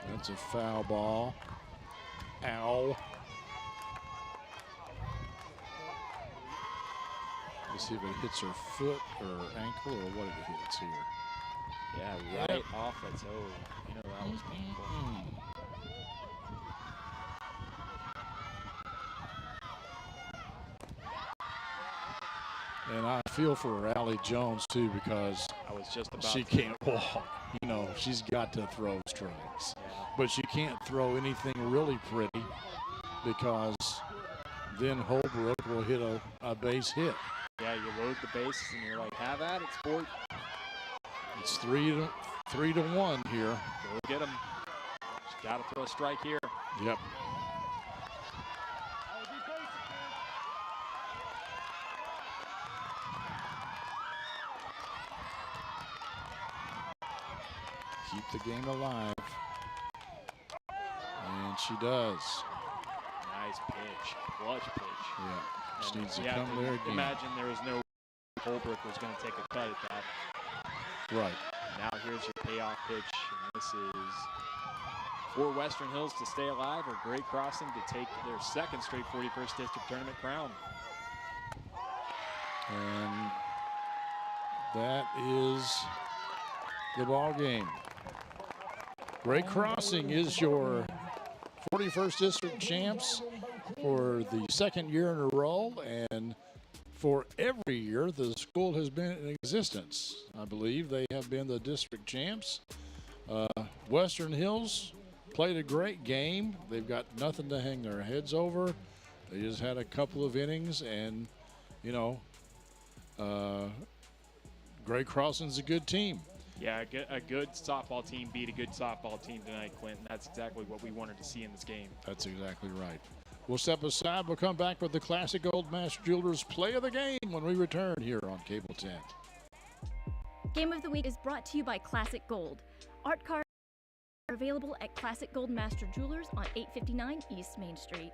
That's a foul ball. Ow. Let's see if it hits her foot or ankle or what it hits here. Yeah, right off the toe. That was painful. And I feel for Allie Jones, too, because she can't walk. You know, she's got to throw strikes. Yeah. But she can't throw anything really pretty because then Holbrook will hit a base hit. Yeah, you load the bases and you're like, have at it, sport. It's 3-1 here. Go get him. She's got to throw a strike here. Yep. Keep the game alive. And she does. Nice pitch. Clutch pitch. Yeah. Just needs to yeah, come there again. Imagine there was no Holbrook was going to take a cut at that. Right. Now here's your payoff pitch. And this is for Western Hills to stay alive or Great Crossing to take their second straight 41st District Tournament crown. And that is the ball game. Great Crossing is your 41st District champs for the second year in a row, and for every year the school has been in existence. I believe they have been the district champs. Western Hills played a great game. They've got nothing to hang their heads over. They just had a couple of innings, and, you know, Great Crossing's a good team. Yeah, a good softball team beat a good softball team tonight, Clinton. That's exactly what we wanted to see in this game. That's exactly right. We'll step aside. We'll come back with the Classic Gold Master Jewelers play of the game when we return here on Cable 10. Game of the Week is brought to you by Classic Gold. Art cards are available at Classic Gold Master Jewelers on 859 East Main Street.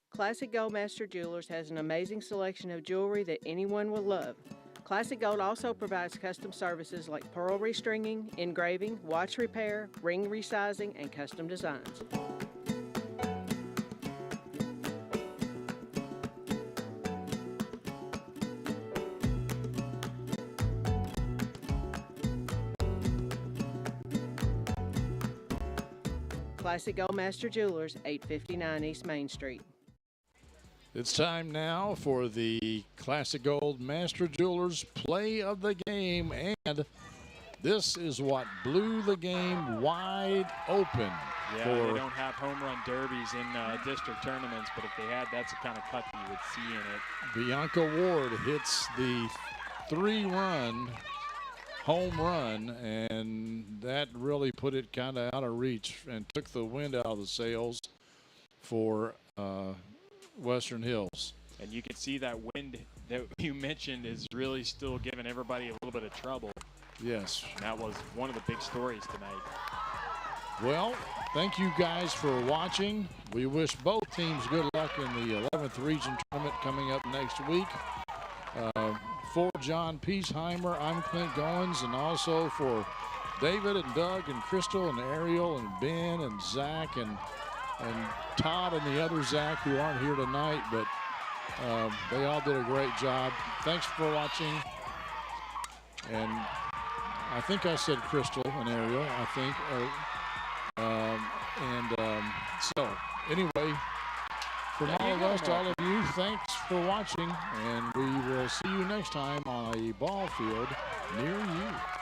Classic Gold Master Jewelers has an amazing selection of jewelry that anyone will love. Classic Gold also provides custom services like pearl restringing, engraving, watch repair, ring resizing, and custom designs. Classic Gold Master Jewelers, 859 East Main Street. It's time now for the Classic Gold Master Jewelers play of the game, and this is what blew the game wide open. Yeah, they don't have home run derbies in district tournaments, but if they had, that's the kind of cut that you would see in it. Bianca Ward hits the 3-run home run, and that really put it kind of out of reach and took the wind out of the sails for Western Hills. And you can see that wind that you mentioned is really still giving everybody a little bit of trouble. Yes. And that was one of the big stories tonight. Well, thank you guys for watching. We wish both teams good luck in the 11th Region Tournament coming up next week. For John Piesheimer, I'm Clint Goins, and also for David and Doug and Crystal and Ariel and Ben and Zach and Todd and the other Zach who aren't here tonight, but they all did a great job. Thanks for watching. And I think I said Crystal and Ariel, I think. So anyway, from all of us to all of you, thanks for watching, and we will see you next time on a ball field near you.